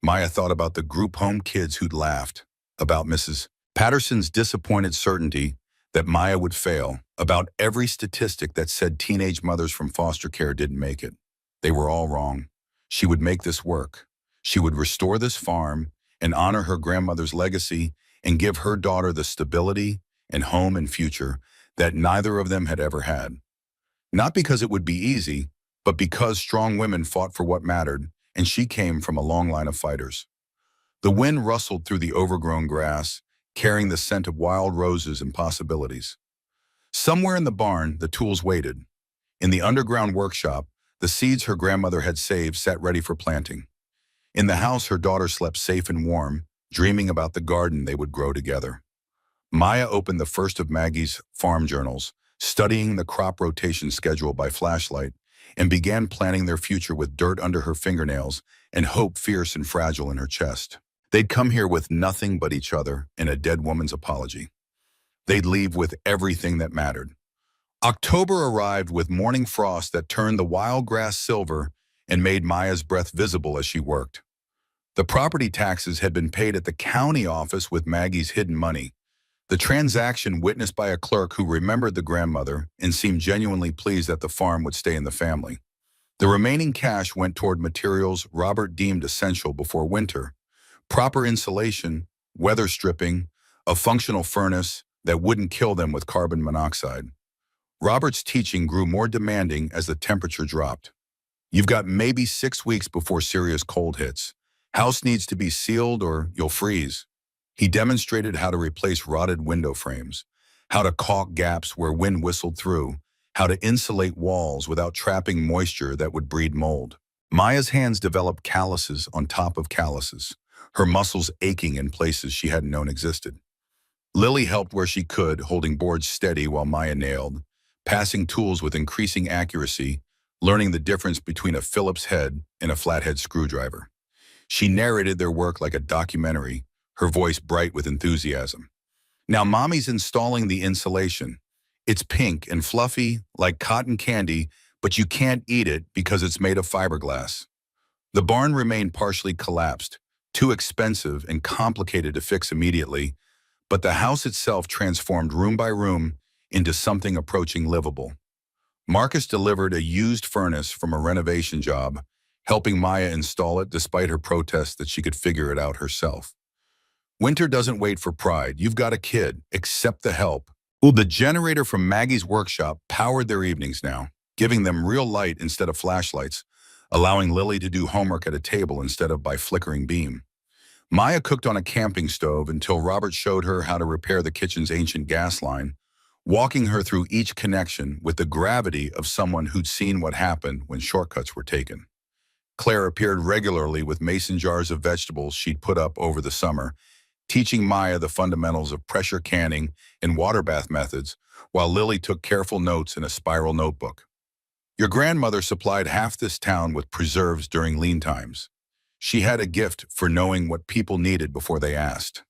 Maya thought about the group home kids who'd laughed, about Mrs. Patterson's disappointed certainty that Maya would fail, about every statistic that said teenage mothers from foster care didn't make it. They were all wrong. She would make this work. She would restore this farm and honor her grandmother's legacy and give her daughter the stability and home and future that neither of them had ever had. Not because it would be easy, but because strong women fought for what mattered, and she came from a long line of fighters. The wind rustled through the overgrown grass, carrying the scent of wild roses and possibilities. Somewhere in the barn, the tools waited. In the underground workshop, the seeds her grandmother had saved sat ready for planting. In the house, her daughter slept safe and warm, dreaming about the garden they would grow together. Maya opened the first of Maggie's farm journals, studying the crop rotation schedule by flashlight, and began planning their future with dirt under her fingernails and hope fierce and fragile in her chest. They'd come here with nothing but each other and a dead woman's apology. They'd leave with everything that mattered. October arrived with morning frost that turned the wild grass silver and made Maya's breath visible as she worked. The property taxes had been paid at the county office with Maggie's hidden money, the transaction witnessed by a clerk who remembered the grandmother and seemed genuinely pleased that the farm would stay in the family. The remaining cash went toward materials Robert deemed essential before winter: proper insulation, weather stripping, a functional furnace that wouldn't kill them with carbon monoxide. Robert's teaching grew more demanding as the temperature dropped. You've got maybe 6 weeks before serious cold hits. House needs to be sealed or you'll freeze. He demonstrated how to replace rotted window frames, how to caulk gaps where wind whistled through, how to insulate walls without trapping moisture that would breed mold. Maya's hands developed calluses on top of calluses, her muscles aching in places she hadn't known existed. Lily helped where she could, holding boards steady while Maya nailed, passing tools with increasing accuracy, learning the difference between a Phillips head and a flathead screwdriver. She narrated their work like a documentary, her voice bright with enthusiasm. Now Mommy's installing the insulation. It's pink and fluffy, like cotton candy, but you can't eat it because it's made of fiberglass. The barn remained partially collapsed, too expensive and complicated to fix immediately, but the house itself transformed room by room into something approaching livable. Marcus delivered a used furnace from a renovation job, helping Maya install it despite her protest that she could figure it out herself. Winter doesn't wait for pride. You've got a kid. Accept the help. Ooh, the generator from Maggie's workshop powered their evenings now, giving them real light instead of flashlights, allowing Lily to do homework at a table instead of by flickering beam. Maya cooked on a camping stove until Robert showed her how to repair the kitchen's ancient gas line, walking her through each connection with the gravity of someone who'd seen what happened when shortcuts were taken. Claire appeared regularly with mason jars of vegetables she'd put up over the summer, teaching Maya the fundamentals of pressure canning and water bath methods, while Lily took careful notes in a spiral notebook. Your grandmother supplied half this town with preserves during lean times. She had a gift for knowing what people needed before they asked.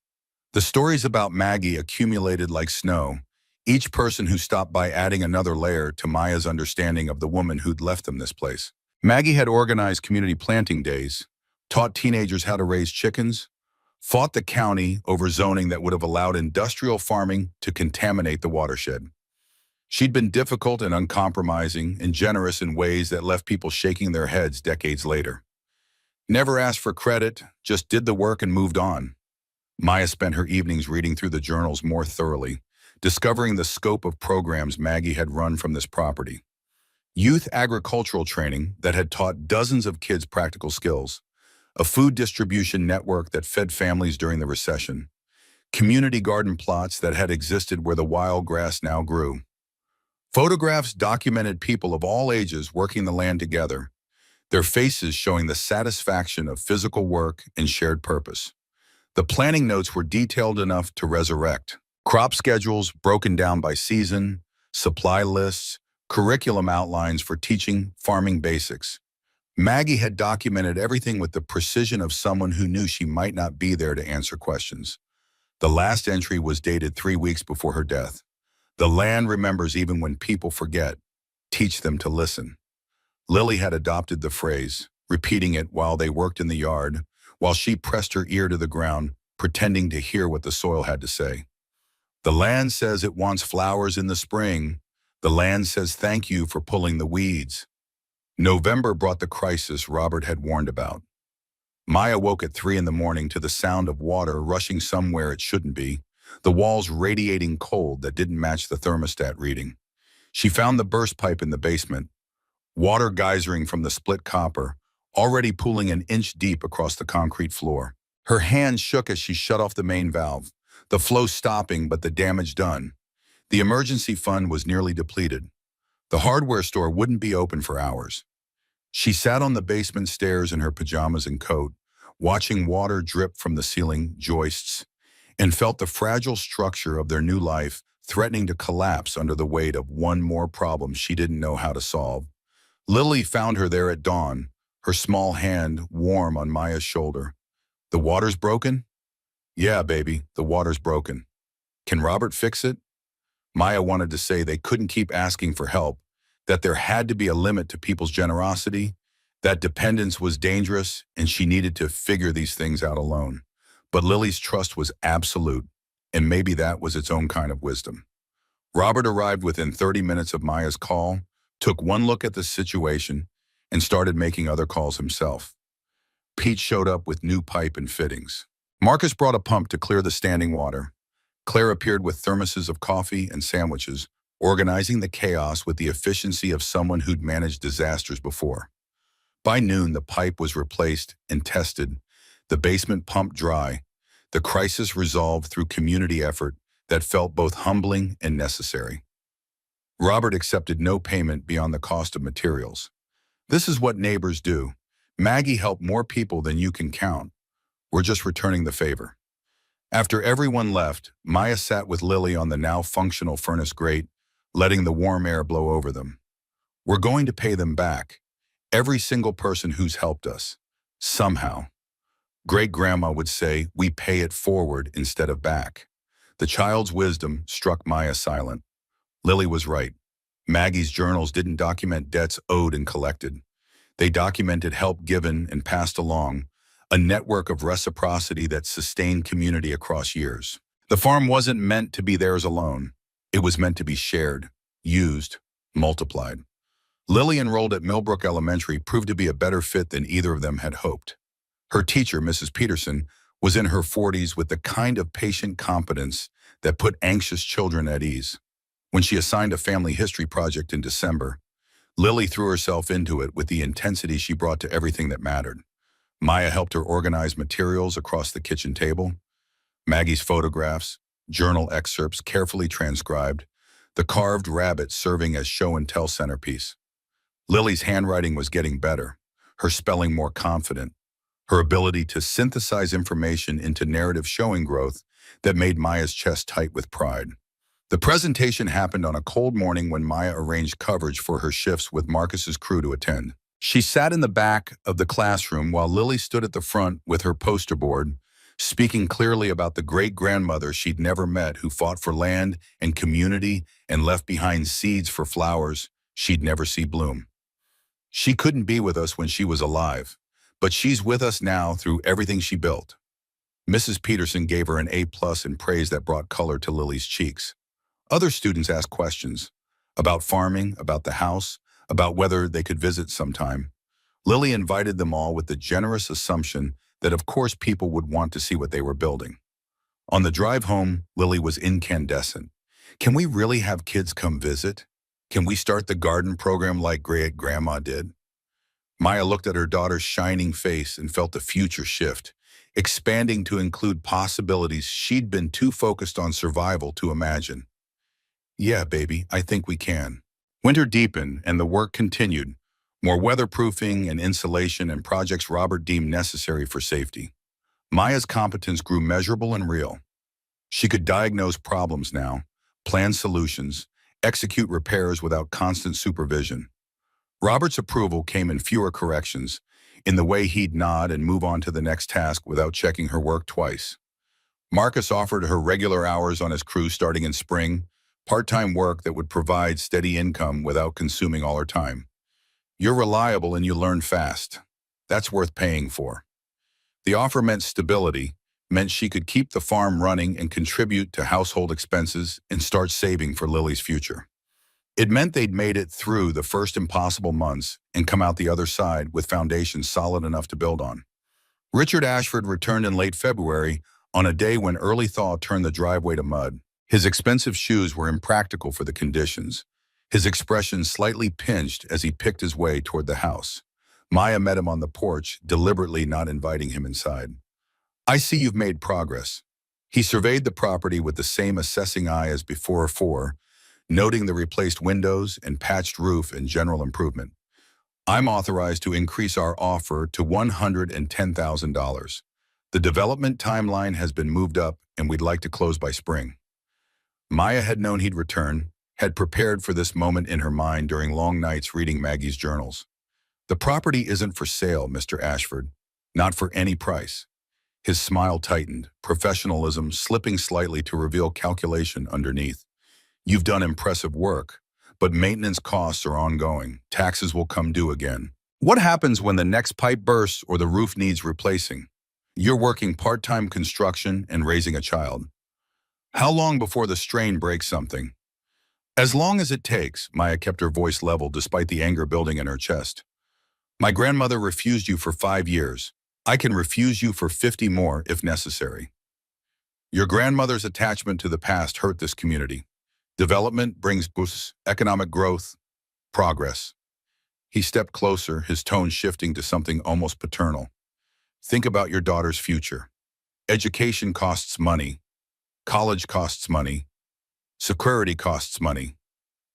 The stories about Maggie accumulated like snow, each person who stopped by adding another layer to Maya's understanding of the woman who'd left them this place. Maggie had organized community planting days, taught teenagers how to raise chickens, fought the county over zoning that would have allowed industrial farming to contaminate the watershed. She'd been difficult and uncompromising and generous in ways that left people shaking their heads decades later. Never asked for credit, just did the work and moved on. Maya spent her evenings reading through the journals more thoroughly, discovering the scope of programs Maggie had run from this property. Youth agricultural training that had taught dozens of kids practical skills, a food distribution network that fed families during the recession, community garden plots that had existed where the wild grass now grew. Photographs documented people of all ages working the land together, their faces showing the satisfaction of physical work and shared purpose. The planning notes were detailed enough to resurrect. Crop schedules broken down by season, supply lists, curriculum outlines for teaching farming basics. Maggie had documented everything with the precision of someone who knew she might not be there to answer questions. The last entry was dated 3 weeks before her death. The land remembers even when people forget. Teach them to listen. Lily had adopted the phrase, repeating it while they worked in the yard, while she pressed her ear to the ground, pretending to hear what the soil had to say. The land says it wants flowers in the spring. The land says thank you for pulling the weeds. November brought the crisis Robert had warned about. Maya woke at 3 in the morning to the sound of water rushing somewhere it shouldn't be, the walls radiating cold that didn't match the thermostat reading. She found the burst pipe in the basement, water geysering from the split copper, already pooling an inch deep across the concrete floor. Her hands shook as she shut off the main valve, the flow stopping but the damage done. The emergency fund was nearly depleted. The hardware store wouldn't be open for hours. She sat on the basement stairs in her pajamas and coat, watching water drip from the ceiling joists, and felt the fragile structure of their new life threatening to collapse under the weight of one more problem she didn't know how to solve. Lily found her there at dawn, her small hand warm on Maya's shoulder. The water's broken? Yeah, baby, the water's broken. Can Robert fix it? Maya wanted to say they couldn't keep asking for help, that there had to be a limit to people's generosity, that dependence was dangerous, and she needed to figure these things out alone. But Lily's trust was absolute, and maybe that was its own kind of wisdom. Robert arrived within 30 minutes of Maya's call, took one look at the situation, and started making other calls himself. Pete showed up with new pipe and fittings. Marcus brought a pump to clear the standing water. Claire appeared with thermoses of coffee and sandwiches, organizing the chaos with the efficiency of someone who'd managed disasters before. By noon, the pipe was replaced and tested, the basement pumped dry, the crisis resolved through community effort that felt both humbling and necessary. Robert accepted no payment beyond the cost of materials. This is what neighbors do. Maggie helped more people than you can count. We're just returning the favor. After everyone left, Maya sat with Lily on the now functional furnace grate, letting the warm air blow over them. We're going to pay them back. Every single person who's helped us. Somehow. Great-grandma would say, we pay it forward instead of back. The child's wisdom struck Maya silent. Lily was right. Maggie's journals didn't document debts owed and collected. They documented help given and passed along, a network of reciprocity that sustained community across years. The farm wasn't meant to be theirs alone. It was meant to be shared, used, multiplied. Lily, enrolled at Millbrook Elementary, proved to be a better fit than either of them had hoped. Her teacher, Mrs. Peterson, was in her 40s with the kind of patient competence that put anxious children at ease. When she assigned a family history project in December, Lily threw herself into it with the intensity she brought to everything that mattered. Maya helped her organize materials across the kitchen table. Maggie's photographs, journal excerpts carefully transcribed, the carved rabbit serving as show-and-tell centerpiece. Lily's handwriting was getting better, her spelling more confident, her ability to synthesize information into narrative showing growth that made Maya's chest tight with pride. The presentation happened on a cold morning when Maya arranged coverage for her shifts with Marcus's crew to attend. She sat in the back of the classroom while Lily stood at the front with her poster board, speaking clearly about the great-grandmother she'd never met who fought for land and community and left behind seeds for flowers she'd never see bloom. She couldn't be with us when she was alive, but she's with us now through everything she built. Mrs. Peterson gave her an A+ in praise that brought color to Lily's cheeks. Other students asked questions about farming, about the house, about whether they could visit sometime. Lily invited them all with the generous assumption that of course people would want to see what they were building. On the drive home, Lily was incandescent. Can we really have kids come visit? Can we start the garden program like great-grandma did? Maya looked at her daughter's shining face and felt the future shift, expanding to include possibilities she'd been too focused on survival to imagine. Yeah, baby, I think we can. Winter deepened and the work continued, more weatherproofing and insulation and projects Robert deemed necessary for safety. Maya's competence grew measurable and real. She could diagnose problems now, plan solutions, execute repairs without constant supervision. Robert's approval came in fewer corrections, in the way he'd nod and move on to the next task without checking her work twice. Marcus offered her regular hours on his crew starting in spring, part-time work that would provide steady income without consuming all her time. You're reliable and you learn fast. That's worth paying for. The offer meant stability, meant she could keep the farm running and contribute to household expenses and start saving for Lily's future. It meant they'd made it through the first impossible months and come out the other side with foundations solid enough to build on. Richard Ashford returned in late February on a day when early thaw turned the driveway to mud. His expensive shoes were impractical for the conditions, his expression slightly pinched as he picked his way toward the house. Maya met him on the porch, deliberately not inviting him inside. I see you've made progress. He surveyed the property with the same assessing eye as before, noting the replaced windows and patched roof and general improvement. I'm authorized to increase our offer to $110,000. The development timeline has been moved up and we'd like to close by spring. Maya had known he'd return, had prepared for this moment in her mind during long nights reading Maggie's journals. The property isn't for sale, Mr. Ashford. Not for any price. His smile tightened, professionalism slipping slightly to reveal calculation underneath. You've done impressive work, but maintenance costs are ongoing. Taxes will come due again. What happens when the next pipe bursts or the roof needs replacing? You're working part-time construction and raising a child. How long before the strain breaks something? As long as it takes, Maya kept her voice level despite the anger building in her chest. My grandmother refused you for 5 years. I can refuse you for 50 more if necessary. Your grandmother's attachment to the past hurt this community. Development brings boosts, economic growth, progress. He stepped closer, his tone shifting to something almost paternal. Think about your daughter's future. Education costs money. College costs money. Security costs money.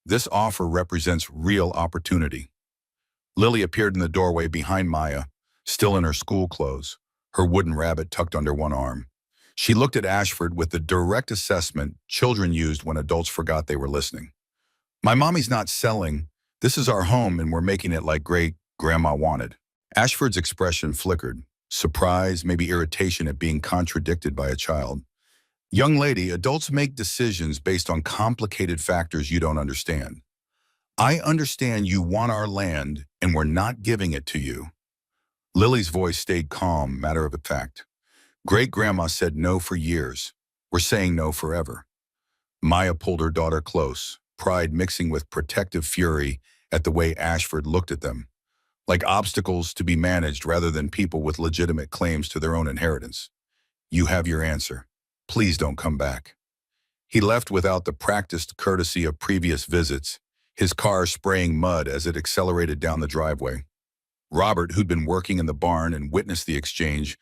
This offer represents real opportunity. Lily appeared in the doorway behind Maya, still in her school clothes, her wooden rabbit tucked under one arm. She looked at Ashford with the direct assessment children used when adults forgot they were listening. My mommy's not selling. This is our home and we're making it like great-grandma wanted. Ashford's expression flickered, surprise, maybe irritation at being contradicted by a child. Young lady, adults make decisions based on complicated factors you don't understand. I understand you want our land and we're not giving it to you. Lily's voice stayed calm, matter of fact. Great-grandma said no for years. We're saying no forever. Maya pulled her daughter close, pride mixing with protective fury at the way Ashford looked at them, like obstacles to be managed rather than people with legitimate claims to their own inheritance. You have your answer. Please don't come back. He left without the practiced courtesy of previous visits, his car spraying mud as it accelerated down the driveway. Robert, who'd been working in the barn and witnessed the exchange,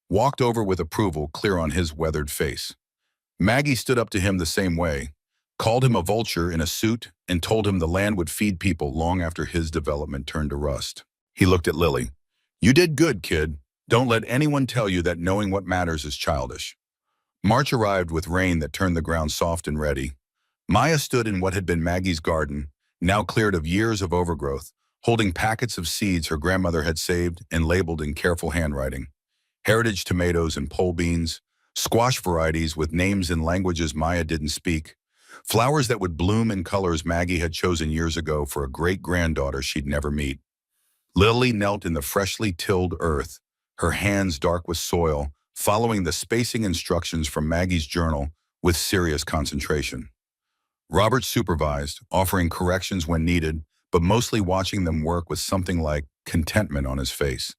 walked over with approval clear on his weathered face. Maggie stood up to him the same way, called him a vulture in a suit, and told him the land would feed people long after his development turned to rust. He looked at Lily. You did good, kid. Don't let anyone tell you that knowing what matters is childish. March arrived with rain that turned the ground soft and ready. Maya stood in what had been Maggie's garden, now cleared of years of overgrowth, holding packets of seeds her grandmother had saved and labeled in careful handwriting. Heritage tomatoes and pole beans, squash varieties with names in languages Maya didn't speak, flowers that would bloom in colors Maggie had chosen years ago for a great-granddaughter she'd never meet. Lily knelt in the freshly tilled earth, her hands dark with soil, following the spacing instructions from Maggie's journal with serious concentration. Robert supervised, offering corrections when needed, but mostly watching them work with something like contentment on his face.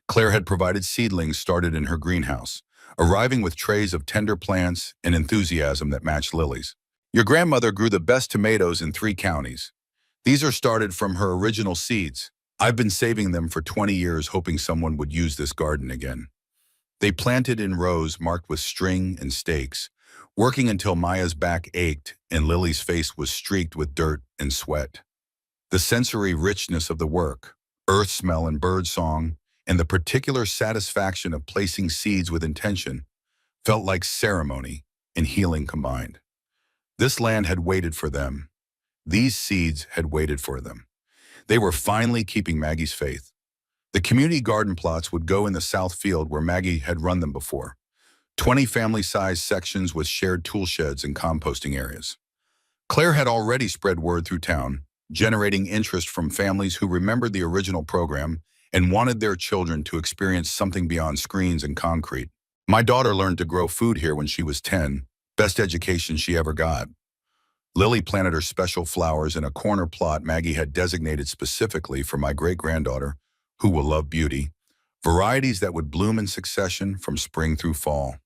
Claire had provided seedlings started in her greenhouse, arriving with trays of tender plants and enthusiasm that matched Lily's. Your grandmother grew the best tomatoes in 3 counties. These are started from her original seeds. I've been saving them for 20 years hoping someone would use this garden again. They planted in rows marked with string and stakes, working until Maya's back ached and Lily's face was streaked with dirt and sweat. The sensory richness of the work, earth smell and bird song, and the particular satisfaction of placing seeds with intention felt like ceremony and healing combined. This land had waited for them. These seeds had waited for them. They were finally keeping Maggie's faith. The community garden plots would go in the south field where Maggie had run them before. 20 family-sized sections with shared tool sheds and composting areas. Claire had already spread word through town, generating interest from families who remembered the original program and wanted their children to experience something beyond screens and concrete. My daughter learned to grow food here when she was 10, best education she ever got. Lily planted her special flowers in a corner plot Maggie had designated specifically for my great-granddaughter, who will love beauty, varieties that would bloom in succession from spring through fall.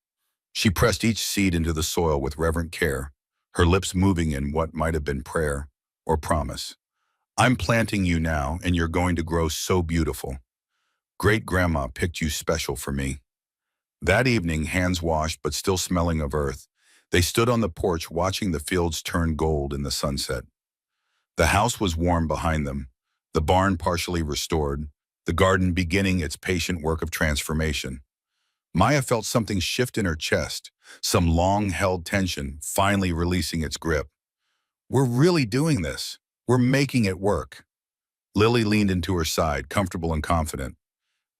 She pressed each seed into the soil with reverent care, her lips moving in what might have been prayer or promise. I'm planting you now, and you're going to grow so beautiful. Great-grandma picked you special for me. That evening, hands washed but still smelling of earth, they stood on the porch watching the fields turn gold in the sunset. The house was warm behind them, the barn partially restored, the garden beginning its patient work of transformation. Maya felt something shift in her chest, some long-held tension finally releasing its grip. We're really doing this. We're making it work. Lily leaned into her side, comfortable and confident.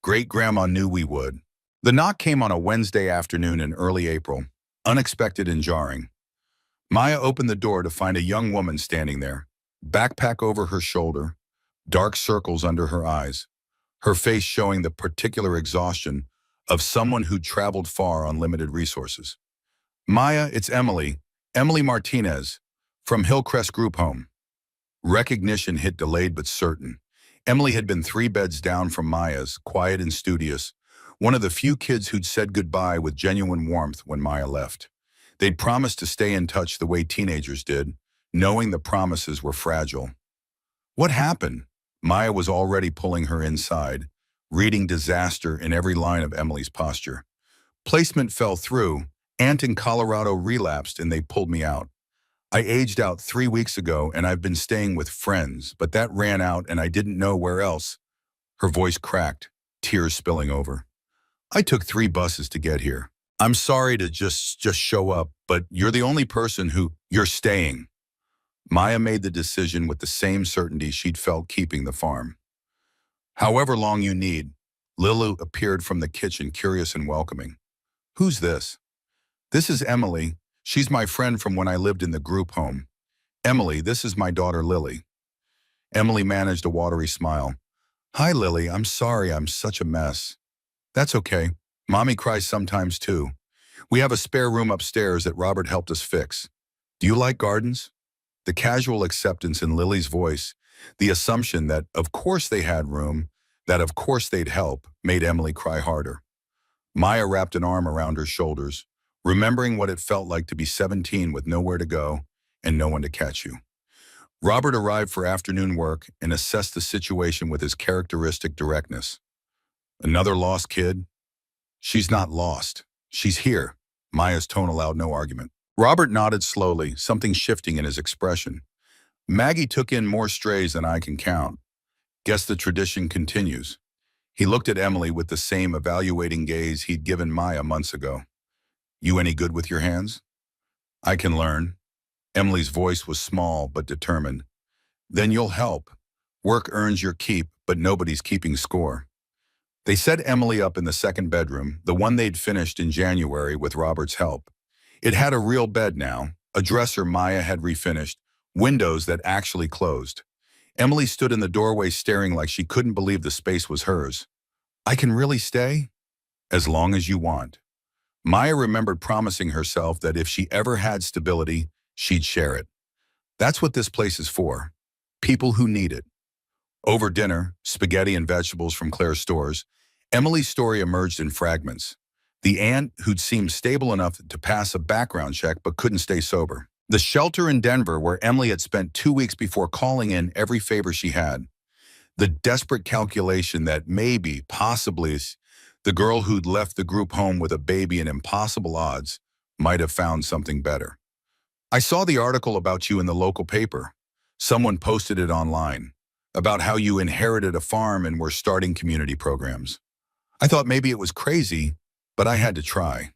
Great-grandma knew we would. The knock came on a Wednesday afternoon in early April, unexpected and jarring. Maya opened the door to find a young woman standing there, backpack over her shoulder, dark circles under her eyes, her face showing the particular exhaustion of someone who'd traveled far on limited resources. Maya, it's Emily, Emily Martinez, from Hillcrest Group Home. Recognition hit delayed but certain. Emily had been 3 beds down from Maya's, quiet and studious, one of the few kids who'd said goodbye with genuine warmth when Maya left. They'd promised to stay in touch the way teenagers did, knowing the promises were fragile. What happened? Maya was already pulling her inside, reading disaster in every line of Emily's posture. Placement fell through, aunt in Colorado relapsed and they pulled me out. I aged out 3 weeks ago and I've been staying with friends, but that ran out and I didn't know where else. Her voice cracked, tears spilling over. I took 3 buses to get here. I'm sorry to just show up, but you're the only person you're staying. Maya made the decision with the same certainty she'd felt keeping the farm. However long you need, Lilu appeared from the kitchen, curious and welcoming. Who's this? This is Emily. She's my friend from when I lived in the group home. Emily, this is my daughter Lily. Emily managed a watery smile. Hi, Lily. I'm sorry I'm such a mess. That's okay. Mommy cries sometimes too. We have a spare room upstairs that Robert helped us fix. Do you like gardens? The casual acceptance in Lily's voice, the assumption that of course they had room, that of course they'd help, made Emily cry harder. Maya wrapped an arm around her shoulders, remembering what it felt like to be 17 with nowhere to go and no one to catch you. Robert arrived for afternoon work and assessed the situation with his characteristic directness. Another lost kid? She's not lost. She's here. Maya's tone allowed no argument. Robert nodded slowly, something shifting in his expression. Maggie took in more strays than I can count. Guess the tradition continues. He looked at Emily with the same evaluating gaze he'd given Maya months ago. You any good with your hands? I can learn. Emily's voice was small but determined. Then you'll help. Work earns your keep, but nobody's keeping score. They set Emily up in the 2nd bedroom, the one they'd finished in January with Robert's help. It had a real bed now, a dresser Maya had refinished, windows that actually closed. Emily stood in the doorway staring like she couldn't believe the space was hers. I can really stay? As long as you want. Maya remembered promising herself that if she ever had stability, she'd share it. That's what this place is for. People who need it. Over dinner, spaghetti and vegetables from Claire's stores, Emily's story emerged in fragments. The aunt who'd seemed stable enough to pass a background check but couldn't stay sober. The shelter in Denver where Emily had spent 2 weeks before calling in every favor she had. The desperate calculation that maybe, possibly, the girl who'd left the group home with a baby and impossible odds might have found something better. I saw the article about you in the local paper. Someone posted it online, about how you inherited a farm and were starting community programs. I thought maybe it was crazy, but I had to try.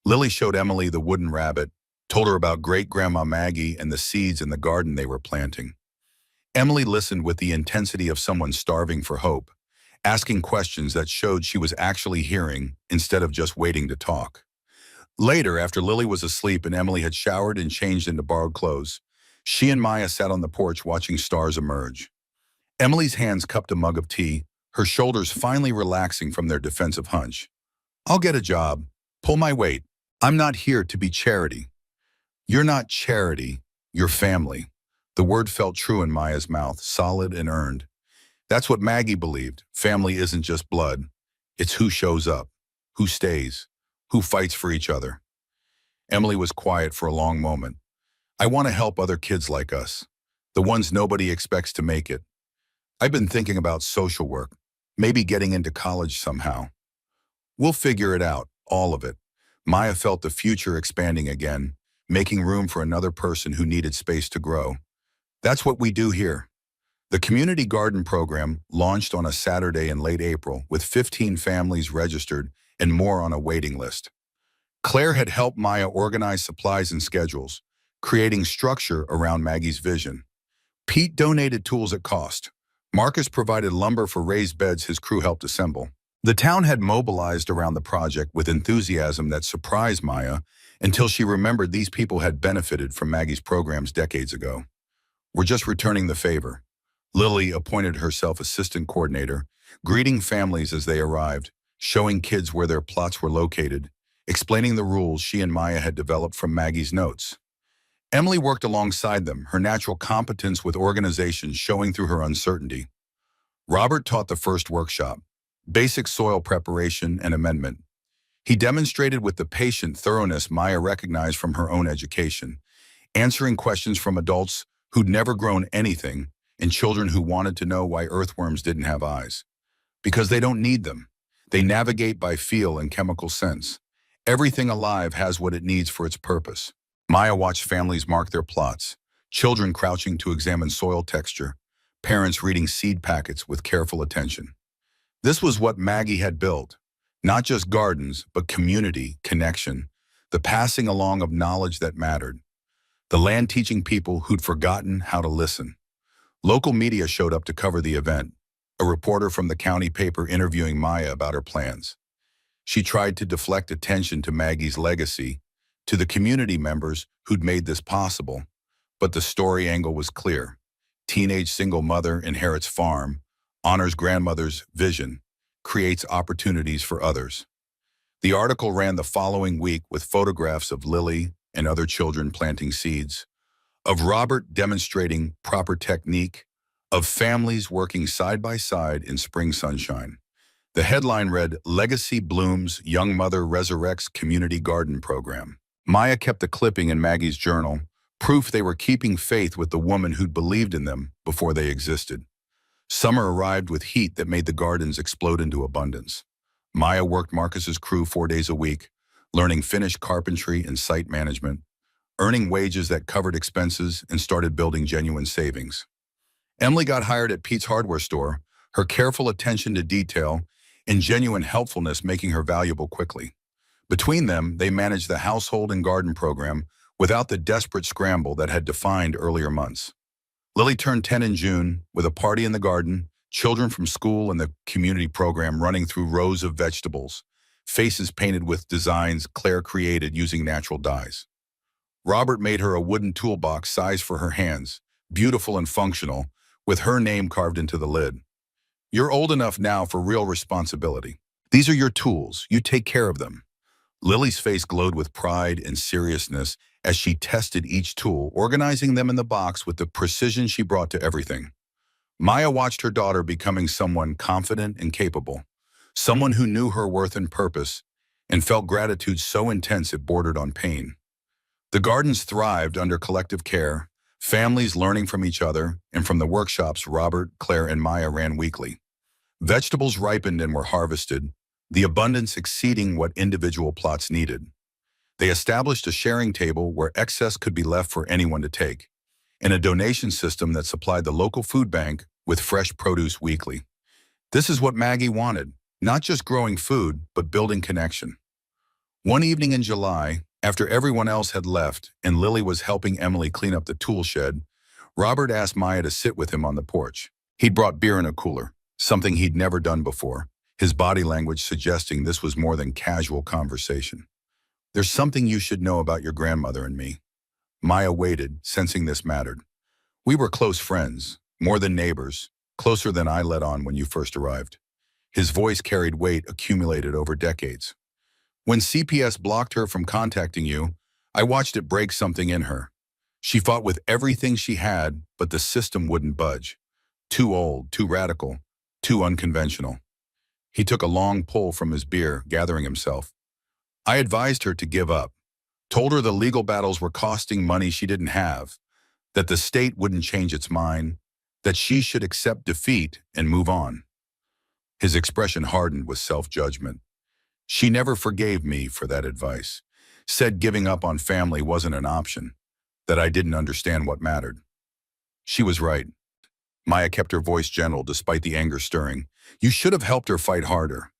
Lily showed Emily the wooden rabbit, told her about great-grandma Maggie and the seeds in the garden they were planting. Emily listened with the intensity of someone starving for hope, asking questions that showed she was actually hearing instead of just waiting to talk. Later, after Lily was asleep and Emily had showered and changed into borrowed clothes, she and Maya sat on the porch watching stars emerge. Emily's hands cupped a mug of tea, her shoulders finally relaxing from their defensive hunch. I'll get a job. Pull my weight. I'm not here to be charity. You're not charity. You're family. The word felt true in Maya's mouth, solid and earned. That's what Maggie believed. Family isn't just blood. It's who shows up, who stays, who fights for each other. Emily was quiet for a long moment. I want to help other kids like us, the ones nobody expects to make it. I've been thinking about social work, maybe getting into college somehow. We'll figure it out, all of it. Maya felt the future expanding again, making room for another person who needed space to grow. That's what we do here. The Community Garden Program launched on a Saturday in late April with 15 families registered and more on a waiting list. Claire had helped Maya organize supplies and schedules, creating structure around Maggie's vision. Pete donated tools at cost. Marcus provided lumber for raised beds his crew helped assemble. The town had mobilized around the project with enthusiasm that surprised Maya until she remembered these people had benefited from Maggie's programs decades ago. "We're just returning the favor." Lily appointed herself assistant coordinator, greeting families as they arrived, showing kids where their plots were located, explaining the rules she and Maya had developed from Maggie's notes. Emily worked alongside them, her natural competence with organization showing through her uncertainty. Robert taught the first workshop, basic soil preparation and amendment. He demonstrated with the patient thoroughness Maya recognized from her own education, answering questions from adults who'd never grown anything and children who wanted to know why earthworms didn't have eyes. Because they don't need them. They navigate by feel and chemical sense. Everything alive has what it needs for its purpose. Maya watched families mark their plots, children crouching to examine soil texture, parents reading seed packets with careful attention. This was what Maggie had built, not just gardens, but community, connection, the passing along of knowledge that mattered, the land teaching people who'd forgotten how to listen. Local media showed up to cover the event, a reporter from the county paper interviewing Maya about her plans. She tried to deflect attention to Maggie's legacy, to the community members who'd made this possible, but the story angle was clear. Teenage single mother inherits farm, honors grandmother's vision, creates opportunities for others. The article ran the following week with photographs of Lily and other children planting seeds, of Robert demonstrating proper technique, of families working side by side in spring sunshine. The headline read, "Legacy Blooms, Young Mother Resurrects Community Garden Program." Maya kept the clipping in Maggie's journal, proof they were keeping faith with the woman who'd believed in them before they existed. Summer arrived with heat that made the gardens explode into abundance. Maya worked Marcus's crew 4 days a week, learning finished carpentry and site management, earning wages that covered expenses and started building genuine savings. Emily got hired at Pete's hardware store, her careful attention to detail and genuine helpfulness making her valuable quickly. Between them, they managed the household and garden program without the desperate scramble that had defined earlier months. Lily turned 10 in June with a party in the garden, children from school and the community program running through rows of vegetables, faces painted with designs Claire created using natural dyes. Robert made her a wooden toolbox sized for her hands, beautiful and functional, with her name carved into the lid. "You're old enough now for real responsibility. These are your tools. You take care of them." Lily's face glowed with pride and seriousness as she tested each tool, organizing them in the box with the precision she brought to everything. Maya watched her daughter becoming someone confident and capable, someone who knew her worth and purpose, and felt gratitude so intense it bordered on pain. The gardens thrived under collective care, families learning from each other, and from the workshops Robert, Claire, and Maya ran weekly. Vegetables ripened and were harvested, the abundance exceeding what individual plots needed. They established a sharing table where excess could be left for anyone to take, and a donation system that supplied the local food bank with fresh produce weekly. This is what Maggie wanted, not just growing food, but building connection. One evening in July, after everyone else had left and Lily was helping Emily clean up the tool shed, Robert asked Maya to sit with him on the porch. He'd brought beer in a cooler, something he'd never done before, his body language suggesting this was more than casual conversation. "There's something you should know about your grandmother and me." Maya waited, sensing this mattered. "We were close friends, more than neighbors, closer than I let on when you first arrived." His voice carried weight accumulated over decades. "When CPS blocked her from contacting you, I watched it break something in her. She fought with everything she had, but the system wouldn't budge. Too old, too radical, too unconventional." He took a long pull from his beer, gathering himself. "I advised her to give up, told her the legal battles were costing money she didn't have, that the state wouldn't change its mind, that she should accept defeat and move on." His expression hardened with self-judgment. "She never forgave me for that advice, said giving up on family wasn't an option, that I didn't understand what mattered." She was right. Maya kept her voice gentle despite the anger stirring. "You should have helped her fight harder."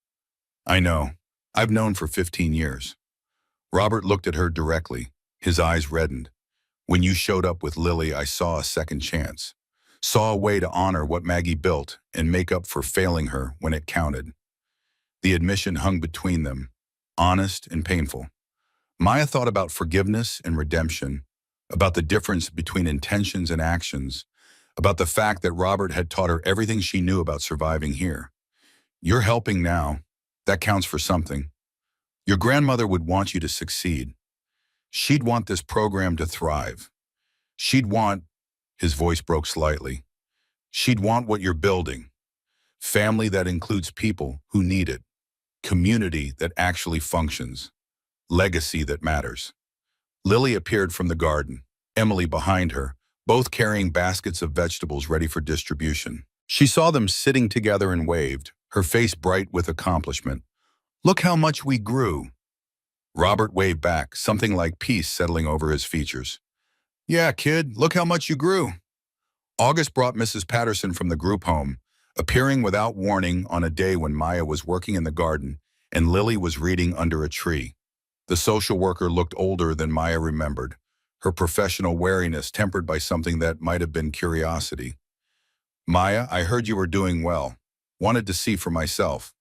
"I know. I've known for 15 years. Robert looked at her directly, his eyes reddened. "When you showed up with Lily, I saw a second chance. Saw a way to honor what Maggie built and make up for failing her when it counted." The admission hung between them, honest and painful. Maya thought about forgiveness and redemption, about the difference between intentions and actions, about the fact that Robert had taught her everything she knew about surviving here. You're helping now. That counts for something. Your grandmother would want you to succeed. She'd want this program to thrive. She'd want, his voice broke slightly, she'd want what you're building. Family that includes people who need it. Community that actually functions. Legacy that matters. Lily appeared from the garden, Emily behind her, both carrying baskets of vegetables ready for distribution. She saw them sitting together and waved, her face bright with accomplishment. Look how much we grew. Robert waved back, something like peace settling over his features. Yeah, kid, look how much you grew. August brought Mrs. Patterson from the group home, appearing without warning on a day when Maya was working in the garden and Lily was reading under a tree. The social worker looked older than Maya remembered, her professional wariness tempered by something that might have been curiosity. Maya, I heard you were doing well. Wanted to see for myself.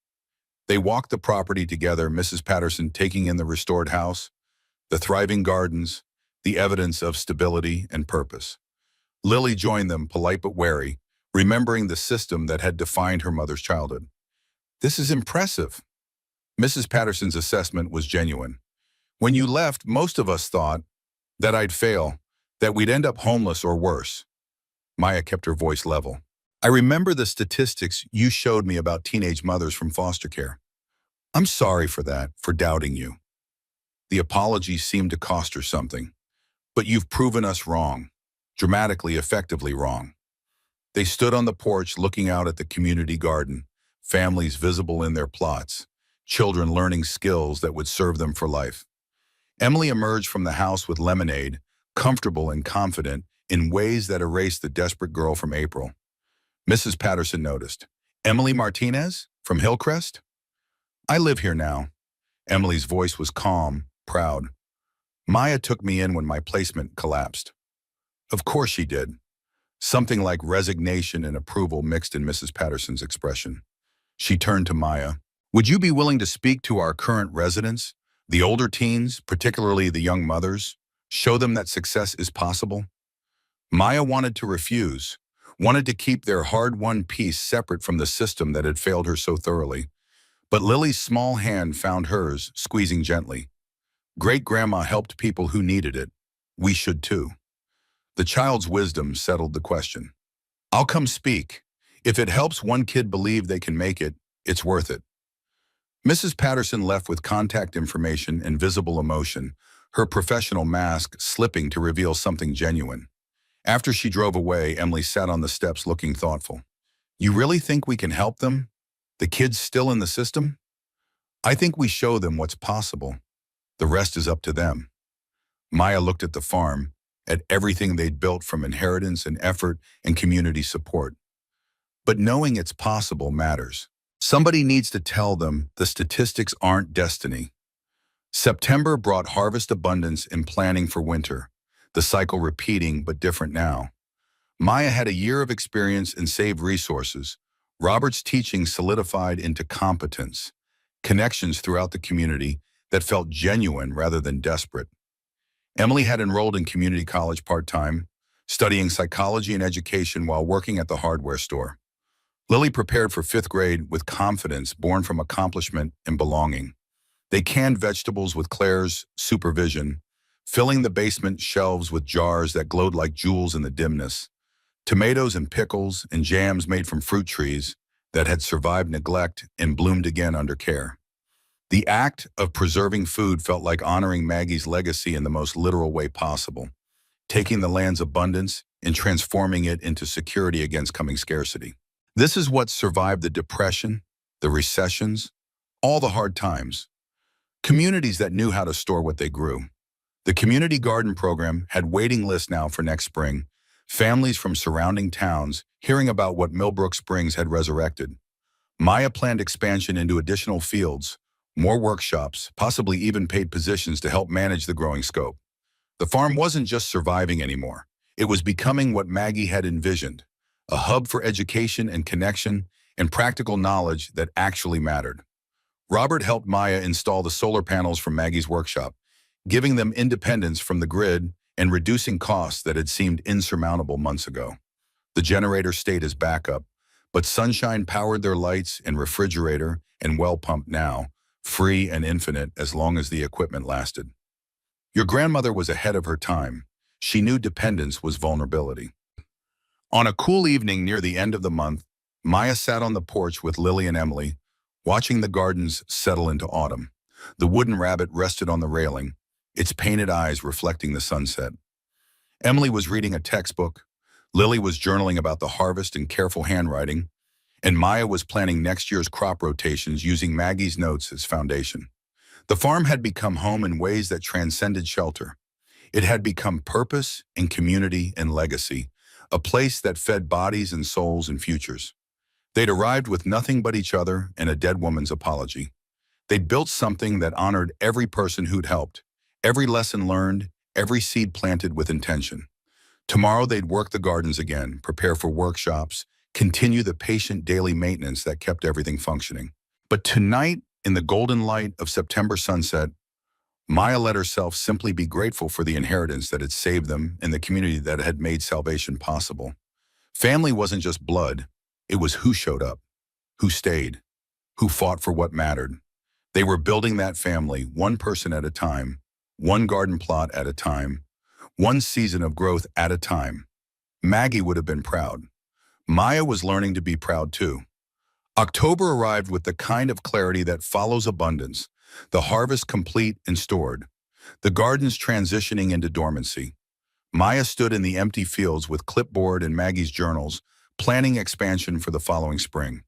They walked the property together, Mrs. Patterson taking in the restored house, the thriving gardens, the evidence of stability and purpose. Lily joined them, polite but wary, remembering the system that had defined her mother's childhood. This is impressive. Mrs. Patterson's assessment was genuine. When you left, most of us thought that I'd fail, that we'd end up homeless or worse. Maya kept her voice level. I remember the statistics you showed me about teenage mothers from foster care. I'm sorry for that, for doubting you. The apology seemed to cost her something. But you've proven us wrong, dramatically, effectively wrong. They stood on the porch looking out at the community garden, families visible in their plots, children learning skills that would serve them for life. Emily emerged from the house with lemonade, comfortable and confident in ways that erased the desperate girl from April. Mrs. Patterson noticed. Emily Martinez? From Hillcrest? I live here now. Emily's voice was calm, proud. Maya took me in when my placement collapsed. Of course she did. Something like resignation and approval mixed in Mrs. Patterson's expression. She turned to Maya. Would you be willing to speak to our current residents, the older teens, particularly the young mothers, show them that success is possible? Maya wanted to refuse, wanted to keep their hard-won peace separate from the system that had failed her so thoroughly. But Lily's small hand found hers, squeezing gently. Great-grandma helped people who needed it. We should too. The child's wisdom settled the question. I'll come speak. If it helps one kid believe they can make it, it's worth it. Mrs. Patterson left with contact information and visible emotion, her professional mask slipping to reveal something genuine. After she drove away, Emily sat on the steps looking thoughtful. You really think we can help them? The kids still in the system? I think we show them what's possible. The rest is up to them. Maya looked at the farm, at everything they'd built from inheritance and effort and community support. But knowing it's possible matters. Somebody needs to tell them the statistics aren't destiny. September brought harvest abundance and planning for winter, the cycle repeating but different now. Maya had a year of experience and saved resources. Robert's teaching solidified into competence, connections throughout the community that felt genuine rather than desperate. Emily had enrolled in community college part-time, studying psychology and education while working at the hardware store. Lily prepared for 5th grade with confidence born from accomplishment and belonging. They canned vegetables with Claire's supervision, filling the basement shelves with jars that glowed like jewels in the dimness, tomatoes and pickles and jams made from fruit trees that had survived neglect and bloomed again under care. The act of preserving food felt like honoring Maggie's legacy in the most literal way possible, taking the land's abundance and transforming it into security against coming scarcity. This is what survived the Depression, the recessions, all the hard times. Communities that knew how to store what they grew. The community garden program had waiting lists now for next spring, families from surrounding towns hearing about what Millbrook Springs had resurrected. Maya planned expansion into additional fields, more workshops, possibly even paid positions to help manage the growing scope. The farm wasn't just surviving anymore. It was becoming what Maggie had envisioned, a hub for education and connection and practical knowledge that actually mattered. Robert helped Maya install the solar panels from Maggie's workshop, giving them independence from the grid and reducing costs that had seemed insurmountable months ago. The generator stayed as backup, but sunshine powered their lights and refrigerator and well pump now, free and infinite as long as the equipment lasted. Your grandmother was ahead of her time. She knew dependence was vulnerability. On a cool evening near the end of the month, Maya sat on the porch with Lily and Emily, watching the gardens settle into autumn. The wooden rabbit rested on the railing, its painted eyes reflecting the sunset. Emily was reading a textbook, Lily was journaling about the harvest in careful handwriting, and Maya was planning next year's crop rotations using Maggie's notes as foundation. The farm had become home in ways that transcended shelter. It had become purpose and community and legacy, a place that fed bodies and souls and futures. They'd arrived with nothing but each other and a dead woman's apology. They'd built something that honored every person who'd helped, every lesson learned, every seed planted with intention. Tomorrow they'd work the gardens again, prepare for workshops, continue the patient daily maintenance that kept everything functioning. But tonight, in the golden light of September sunset, Maya let herself simply be grateful for the inheritance that had saved them and the community that had made salvation possible. Family wasn't just blood, it was who showed up, who stayed, who fought for what mattered. They were building that family one person at a time, one garden plot at a time, one season of growth at a time. Maggie would have been proud. Maya was learning to be proud too. October arrived with the kind of clarity that follows abundance, the harvest complete and stored, the gardens transitioning into dormancy. Maya stood in the empty fields with clipboard and Maggie's journals, planning expansion for the following spring.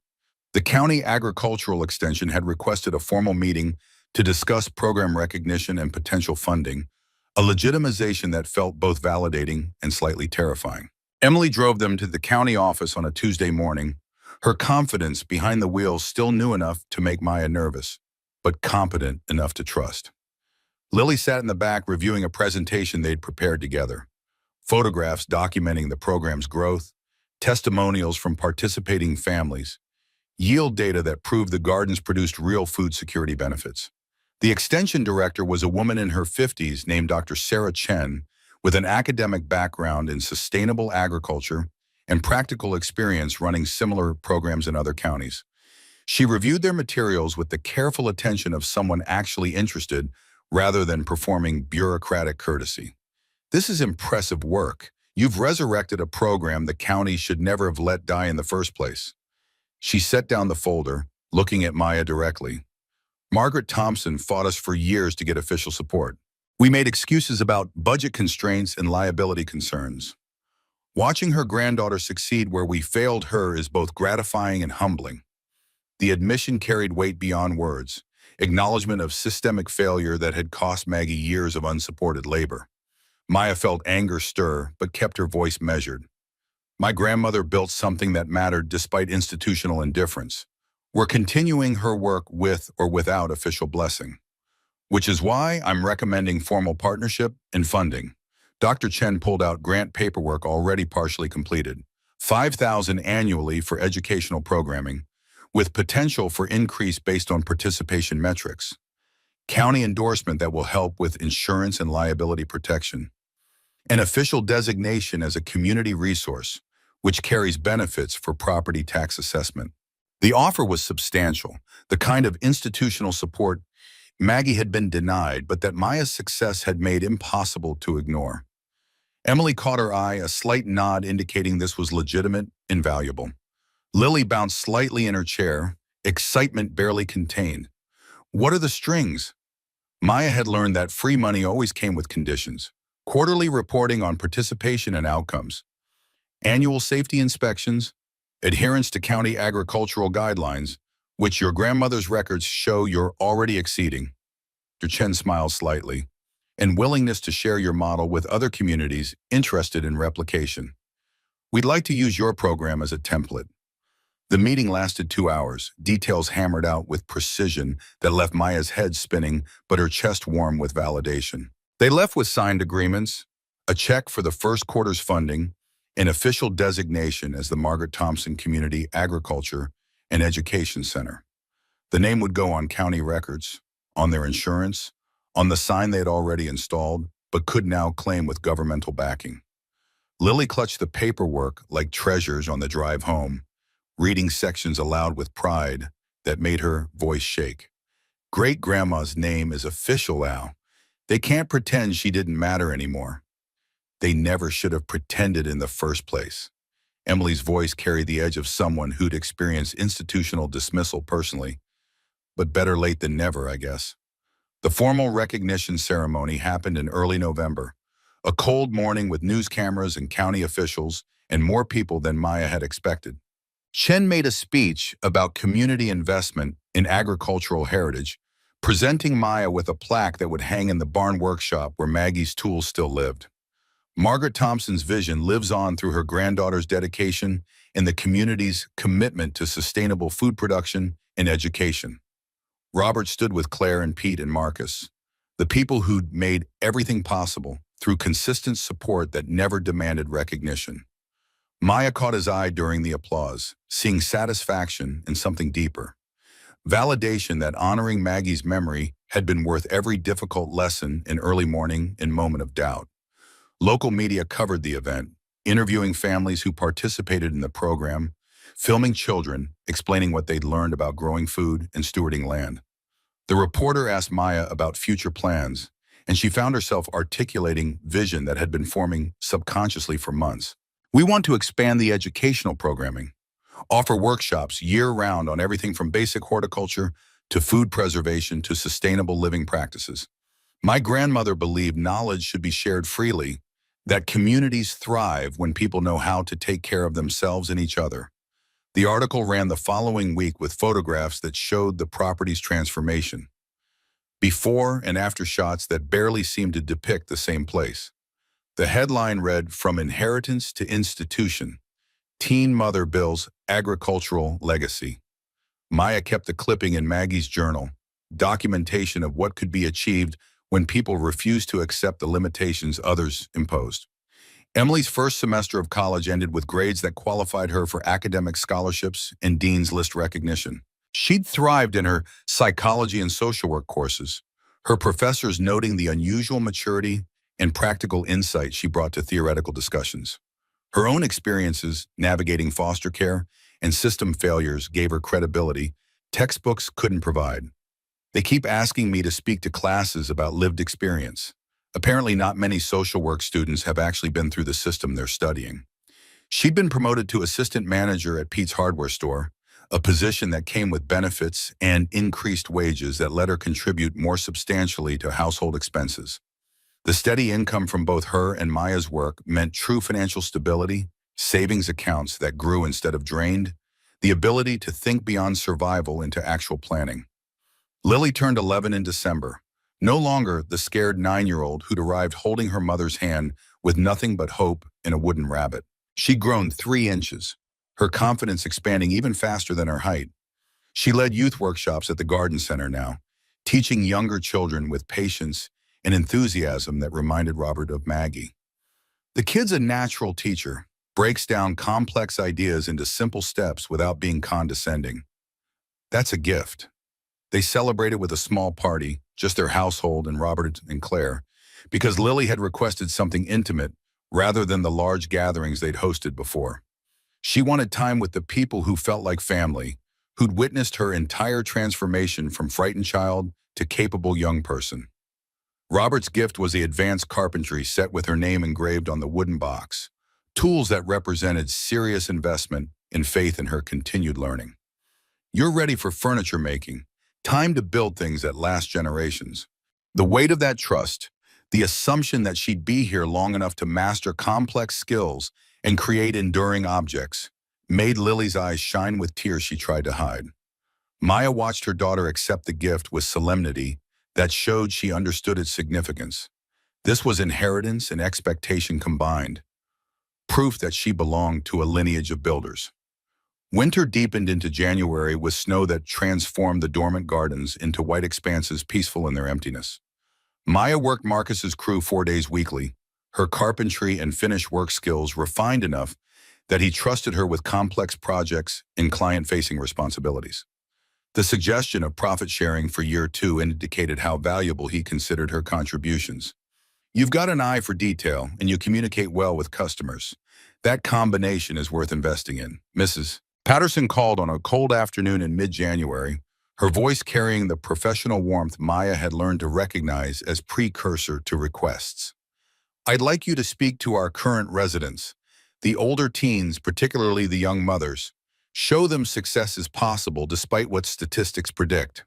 The county agricultural extension had requested a formal meeting to discuss program recognition and potential funding, a legitimization that felt both validating and slightly terrifying. Emily drove them to the county office on a Tuesday morning, her confidence behind the wheel still new enough to make Maya nervous, but competent enough to trust. Lily sat in the back reviewing a presentation they'd prepared together. Photographs documenting the program's growth, testimonials from participating families, yield data that proved the gardens produced real food security benefits. The extension director was a woman in her 50s named Dr. Sarah Chen, with an academic background in sustainable agriculture and practical experience running similar programs in other counties. She reviewed their materials with the careful attention of someone actually interested rather than performing bureaucratic courtesy. This is impressive work. You've resurrected a program the county should never have let die in the first place. She set down the folder, looking at Maya directly. Margaret Thompson fought us for years to get official support. We made excuses about budget constraints and liability concerns. Watching her granddaughter succeed where we failed her is both gratifying and humbling. The admission carried weight beyond words, acknowledgement of systemic failure that had cost Maggie years of unsupported labor. Maya felt anger stir, but kept her voice measured. My grandmother built something that mattered despite institutional indifference. We're continuing her work with or without official blessing, which is why I'm recommending formal partnership and funding. Dr. Chen pulled out grant paperwork already partially completed, $5,000 annually for educational programming, with potential for increase based on participation metrics. County endorsement that will help with insurance and liability protection. An official designation as a community resource, which carries benefits for property tax assessment. The offer was substantial, the kind of institutional support Maggie had been denied, but that Maya's success had made impossible to ignore. Emily caught her eye, a slight nod indicating this was legitimate and valuable. Lily bounced slightly in her chair, excitement barely contained. What are the strings? Maya had learned that free money always came with conditions. Quarterly reporting on participation and outcomes. Annual safety inspections, adherence to county agricultural guidelines, which your grandmother's records show you're already exceeding. Dr. Chen smiled slightly, and willingness to share your model with other communities interested in replication. We'd like to use your program as a template. The meeting lasted 2 hours, details hammered out with precision that left Maya's head spinning but her chest warm with validation. They left with signed agreements, a check for the first quarter's funding, an official designation as the Margaret Thompson Community Agriculture and Education Center. The name would go on county records, on their insurance, on the sign they had already installed, but could now claim with governmental backing. Lily clutched the paperwork like treasures on the drive home, reading sections aloud with pride that made her voice shake. Great-grandma's name is official now. They can't pretend she didn't matter anymore. They never should have pretended in the first place. Emily's voice carried the edge of someone who'd experienced institutional dismissal personally, but better late than never, I guess. The formal recognition ceremony happened in early November, a cold morning with news cameras and county officials and more people than Maya had expected. Chen made a speech about community investment in agricultural heritage, presenting Maya with a plaque that would hang in the barn workshop where Maggie's tools still lived. Margaret Thompson's vision lives on through her granddaughter's dedication and the community's commitment to sustainable food production and education. Robert stood with Claire and Pete and Marcus, the people who'd made everything possible through consistent support that never demanded recognition. Maya caught his eye during the applause, seeing satisfaction in something deeper. Validation that honoring Maggie's memory had been worth every difficult lesson in early morning and moment of doubt. Local media covered the event, interviewing families who participated in the program, filming children, explaining what they'd learned about growing food and stewarding land. The reporter asked Maya about future plans, and she found herself articulating vision that had been forming subconsciously for months. We want to expand the educational programming, offer workshops year-round on everything from basic horticulture to food preservation to sustainable living practices. My grandmother believed knowledge should be shared freely, that communities thrive when people know how to take care of themselves and each other. The article ran the following week with photographs that showed the property's transformation, before and after shots that barely seemed to depict the same place. The headline read, "From Inheritance to Institution, Teen Mother Bill's Agricultural Legacy." Maya kept the clipping in Maggie's journal, documentation of what could be achieved when people refused to accept the limitations others imposed. Emily's first semester of college ended with grades that qualified her for academic scholarships and Dean's List recognition. She'd thrived in her psychology and social work courses, her professors noting the unusual maturity and practical insight she brought to theoretical discussions. Her own experiences navigating foster care and system failures gave her credibility textbooks couldn't provide. They keep asking me to speak to classes about lived experience. Apparently not many social work students have actually been through the system they're studying. She'd been promoted to assistant manager at Pete's hardware store, a position that came with benefits and increased wages that let her contribute more substantially to household expenses. The steady income from both her and Maya's work meant true financial stability, savings accounts that grew instead of drained, the ability to think beyond survival into actual planning. Lily turned 11 in December, no longer the scared 9-year-old who'd arrived holding her mother's hand with nothing but hope in a wooden rabbit. She'd grown 3 inches, her confidence expanding even faster than her height. She led youth workshops at the garden center now, teaching younger children with patience and enthusiasm that reminded Robert of Maggie. The kid's a natural teacher, breaks down complex ideas into simple steps without being condescending. That's a gift. They celebrated with a small party, just their household and Robert and Claire, because Lily had requested something intimate rather than the large gatherings they'd hosted before. She wanted time with the people who felt like family, who'd witnessed her entire transformation from frightened child to capable young person. Robert's gift was the advanced carpentry set with her name engraved on the wooden box, tools that represented serious investment and faith in her continued learning. You're ready for furniture making, time to build things that last generations. The weight of that trust, the assumption that she'd be here long enough to master complex skills and create enduring objects, made Lily's eyes shine with tears she tried to hide. Maya watched her daughter accept the gift with solemnity that showed she understood its significance. This was inheritance and expectation combined, proof that she belonged to a lineage of builders. Winter deepened into January with snow that transformed the dormant gardens into white expanses peaceful in their emptiness. Maya worked Marcus's crew 4 days weekly, her carpentry and finish work skills refined enough that he trusted her with complex projects and client-facing responsibilities. The suggestion of profit sharing for year 2 indicated how valuable he considered her contributions. You've got an eye for detail, and you communicate well with customers. That combination is worth investing in. Mrs. Patterson called on a cold afternoon in mid-January, her voice carrying the professional warmth Maya had learned to recognize as precursor to requests. I'd like you to speak to our current residents, the older teens, particularly the young mothers. Show them success is possible despite what statistics predict.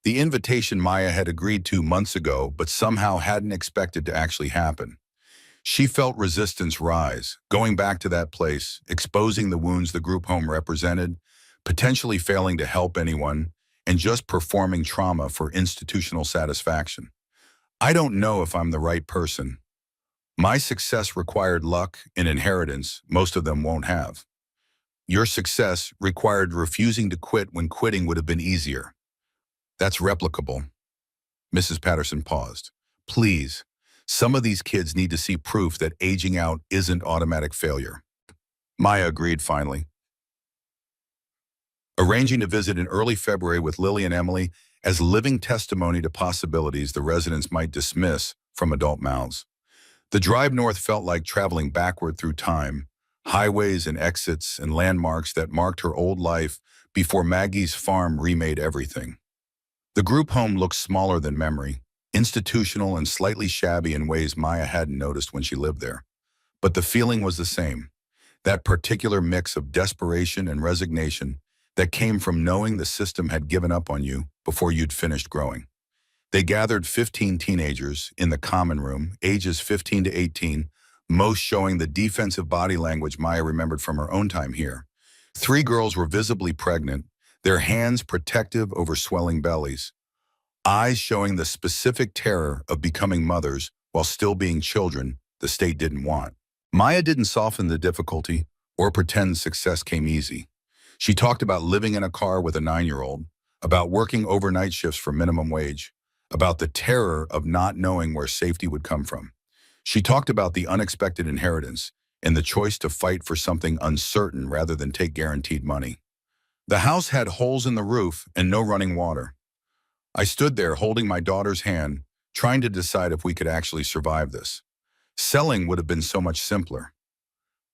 The invitation Maya had agreed to months ago, but somehow hadn't expected to actually happen. She felt resistance rise, going back to that place, exposing the wounds the group home represented, potentially failing to help anyone, and just performing trauma for institutional satisfaction. I don't know if I'm the right person. My success required luck and inheritance most of them won't have. Your success required refusing to quit when quitting would have been easier. That's replicable. Mrs. Patterson paused. Please, some of these kids need to see proof that aging out isn't automatic failure. Maya agreed finally. Arranging to visit in early February with Lily and Emily as living testimony to possibilities the residents might dismiss from adult mouths. The drive north felt like traveling backward through time, highways and exits and landmarks that marked her old life before Maggie's farm remade everything. The group home looked smaller than memory, institutional and slightly shabby in ways Maya hadn't noticed when she lived there. But the feeling was the same, that particular mix of desperation and resignation that came from knowing the system had given up on you before you'd finished growing. They gathered 15 teenagers in the common room, ages 15 to 18, most showing the defensive body language Maya remembered from her own time here. 3 girls were visibly pregnant, their hands protective over swelling bellies, eyes showing the specific terror of becoming mothers while still being children the state didn't want. Maya didn't soften the difficulty or pretend success came easy. She talked about living in a car with a 9-year-old, about working overnight shifts for minimum wage, about the terror of not knowing where safety would come from. She talked about the unexpected inheritance and the choice to fight for something uncertain rather than take guaranteed money. The house had holes in the roof and no running water. I stood there holding my daughter's hand, trying to decide if we could actually survive this. Selling would have been so much simpler.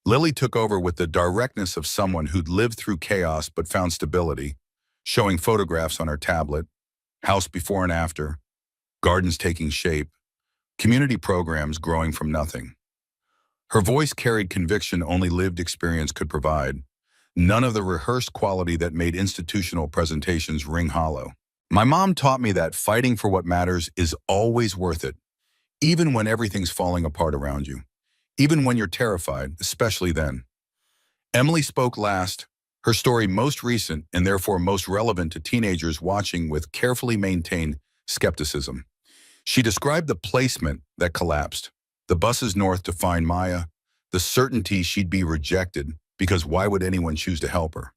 Lily took over with the directness of someone who'd lived through chaos but found stability, showing photographs on her tablet, house before and after, gardens taking shape, community programs growing from nothing. Her voice carried conviction only lived experience could provide, none of the rehearsed quality that made institutional presentations ring hollow. My mom taught me that fighting for what matters is always worth it, even when everything's falling apart around you, even when you're terrified, especially then. Emily spoke last, her story most recent and therefore most relevant to teenagers watching with carefully maintained skepticism. She described the placement that collapsed, the buses north to find Maya, the certainty she'd be rejected because why would anyone choose to help her?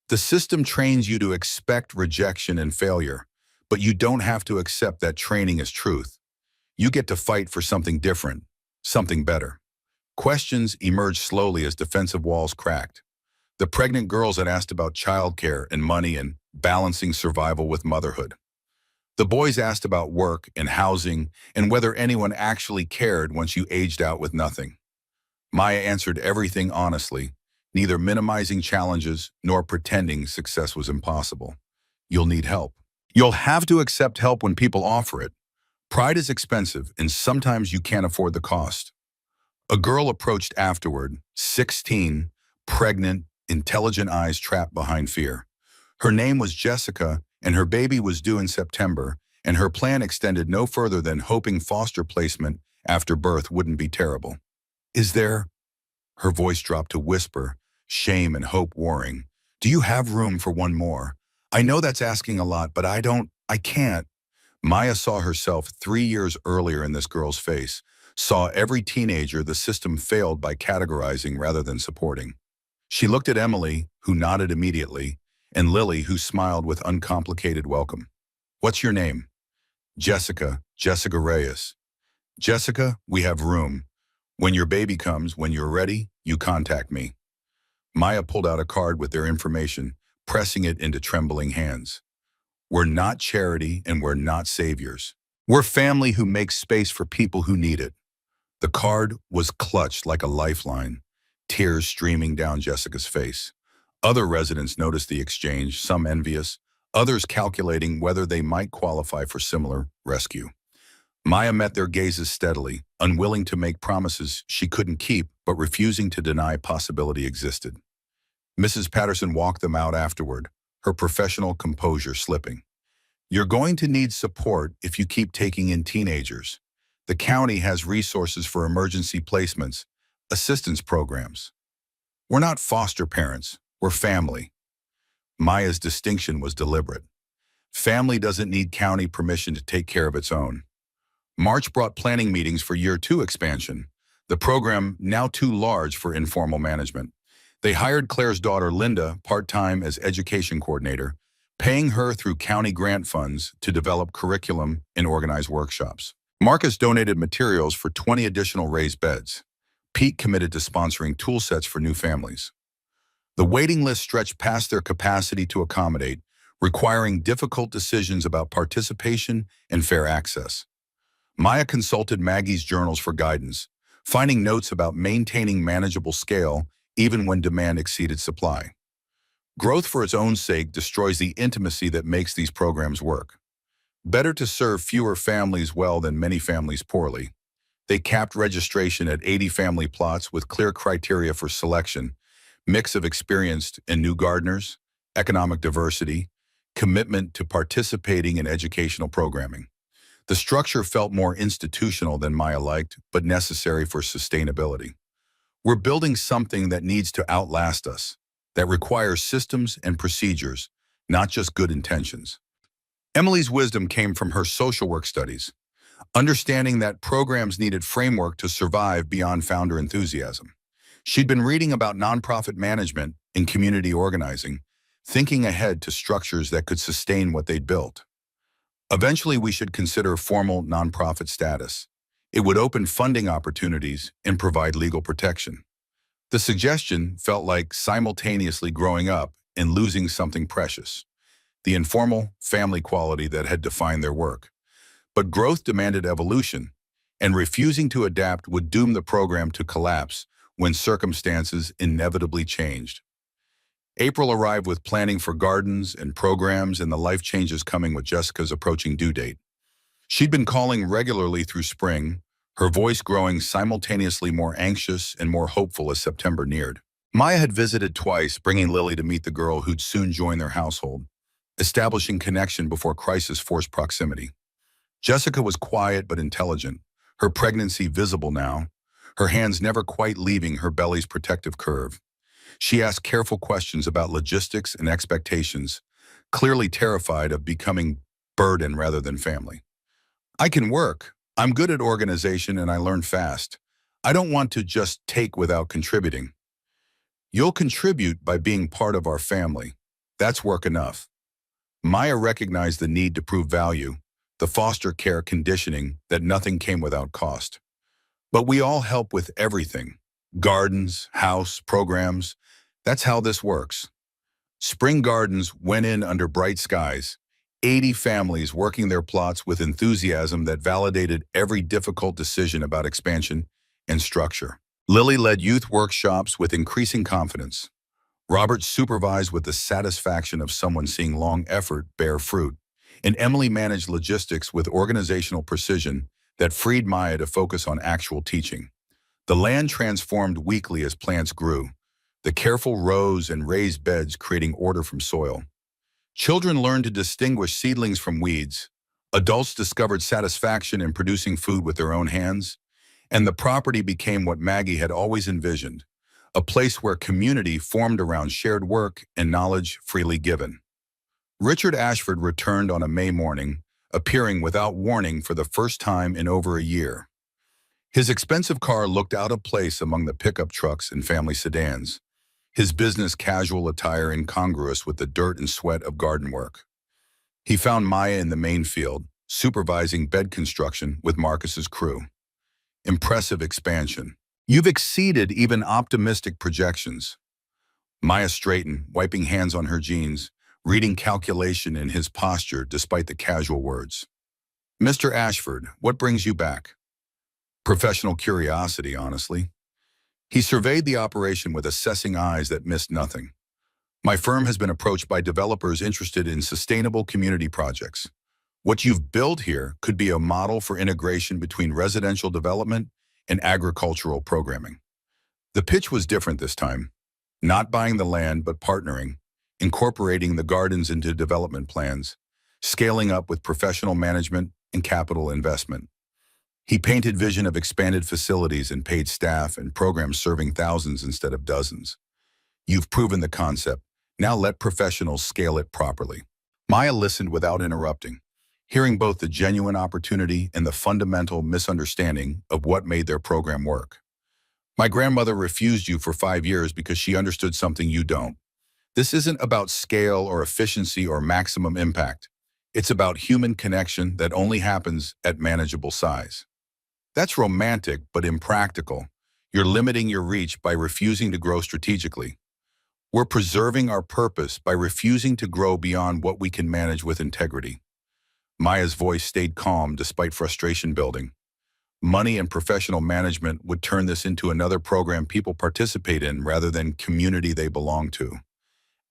The system trains you to expect rejection and failure, but you don't have to accept that training as truth. You get to fight for something different, something better. Questions emerged slowly as defensive walls cracked. The pregnant girls had asked about childcare and money and balancing survival with motherhood. The boys asked about work and housing and whether anyone actually cared once you aged out with nothing. Maya answered everything honestly, neither minimizing challenges nor pretending success was impossible. You'll need help. You'll have to accept help when people offer it. Pride is expensive, and sometimes you can't afford the cost. A girl approached afterward, 16, pregnant, intelligent eyes trapped behind fear. Her name was Jessica, and her baby was due in September, and her plan extended no further than hoping foster placement after birth wouldn't be terrible. Is there? Her voice dropped to whisper, shame and hope warring. Do you have room for one more? I know that's asking a lot, but I can't. Maya saw herself 3 years earlier in this girl's face, saw every teenager the system failed by categorizing rather than supporting. She looked at Emily, who nodded immediately, and Lily, who smiled with uncomplicated welcome. What's your name? Jessica Reyes. Jessica, we have room. When your baby comes, when you're ready, you contact me. Maya pulled out a card with their information, pressing it into trembling hands. We're not charity and we're not saviors. We're family who makes space for people who need it. The card was clutched like a lifeline, tears streaming down Jessica's face. Other residents noticed the exchange, some envious, others calculating whether they might qualify for similar rescue. Maya met their gazes steadily, unwilling to make promises she couldn't keep, but refusing to deny possibility existed. Mrs. Patterson walked them out afterward, her professional composure slipping. You're going to need support if you keep taking in teenagers. The county has resources for emergency placements, assistance programs. We're not foster parents, we're family. Maya's distinction was deliberate. Family doesn't need county permission to take care of its own. March brought planning meetings for Year 2 expansion, the program now too large for informal management. They hired Claire's daughter, Linda, part-time as education coordinator, paying her through county grant funds to develop curriculum and organize workshops. Marcus donated materials for 20 additional raised beds. Pete committed to sponsoring tool sets for new families. The waiting list stretched past their capacity to accommodate, requiring difficult decisions about participation and fair access. Maya consulted Maggie's journals for guidance, finding notes about maintaining manageable scale even when demand exceeded supply. Growth for its own sake destroys the intimacy that makes these programs work. Better to serve fewer families well than many families poorly. They capped registration at 80 family plots with clear criteria for selection, mix of experienced and new gardeners, economic diversity, commitment to participating in educational programming. The structure felt more institutional than Maya liked, but necessary for sustainability. We're building something that needs to outlast us, that requires systems and procedures, not just good intentions. Emily's wisdom came from her social work studies, understanding that programs needed framework to survive beyond founder enthusiasm. She'd been reading about nonprofit management and community organizing, thinking ahead to structures that could sustain what they'd built. Eventually, we should consider formal nonprofit status. It would open funding opportunities and provide legal protection. The suggestion felt like simultaneously growing up and losing something precious, the informal family quality that had defined their work. But growth demanded evolution, and refusing to adapt would doom the program to collapse when circumstances inevitably changed. April arrived with planning for gardens and programs and the life changes coming with Jessica's approaching due date. She'd been calling regularly through spring, her voice growing simultaneously more anxious and more hopeful as September neared. Maya had visited twice, bringing Lily to meet the girl who'd soon join their household, establishing connection before crisis forced proximity. Jessica was quiet but intelligent, her pregnancy visible now, her hands never quite leaving her belly's protective curve. She asked careful questions about logistics and expectations, clearly terrified of becoming burden rather than family. I can work. I'm good at organization and I learn fast. I don't want to just take without contributing. You'll contribute by being part of our family. That's work enough. Maya recognized the need to prove value, the foster care conditioning that nothing came without cost. But we all help with everything. Gardens, house, programs. That's how this works. Spring Gardens went in under bright skies, 80 families working their plots with enthusiasm that validated every difficult decision about expansion and structure. Lily led youth workshops with increasing confidence. Robert supervised with the satisfaction of someone seeing long effort bear fruit. And Emily managed logistics with organizational precision that freed Maya to focus on actual teaching. The land transformed weekly as plants grew, the careful rows and raised beds creating order from soil. Children learned to distinguish seedlings from weeds. Adults discovered satisfaction in producing food with their own hands. And the property became what Maggie had always envisioned, a place where community formed around shared work and knowledge freely given. Richard Ashford returned on a May morning, appearing without warning for the first time in over a year. His expensive car looked out of place among the pickup trucks and family sedans, his business casual attire incongruous with the dirt and sweat of garden work. He found Maya in the main field, supervising bed construction with Marcus's crew. Impressive expansion. You've exceeded even optimistic projections. Maya straightened, wiping hands on her jeans, reading calculation in his posture despite the casual words. Mr. Ashford, what brings you back? Professional curiosity, honestly. He surveyed the operation with assessing eyes that missed nothing. My firm has been approached by developers interested in sustainable community projects. What you've built here could be a model for integration between residential development and agricultural programming. The pitch was different this time. Not buying the land, but partnering, incorporating the gardens into development plans, scaling up with professional management and capital investment. He painted vision of expanded facilities and paid staff and programs serving thousands instead of dozens. You've proven the concept. Now let professionals scale it properly. Maya listened without interrupting, hearing both the genuine opportunity and the fundamental misunderstanding of what made their program work. My grandmother refused you for 5 years because she understood something you don't. This isn't about scale or efficiency or maximum impact. It's about human connection that only happens at manageable size. That's romantic, but impractical. You're limiting your reach by refusing to grow strategically. We're preserving our purpose by refusing to grow beyond what we can manage with integrity. Maya's voice stayed calm despite frustration building. Money and professional management would turn this into another program people participate in rather than community they belong to.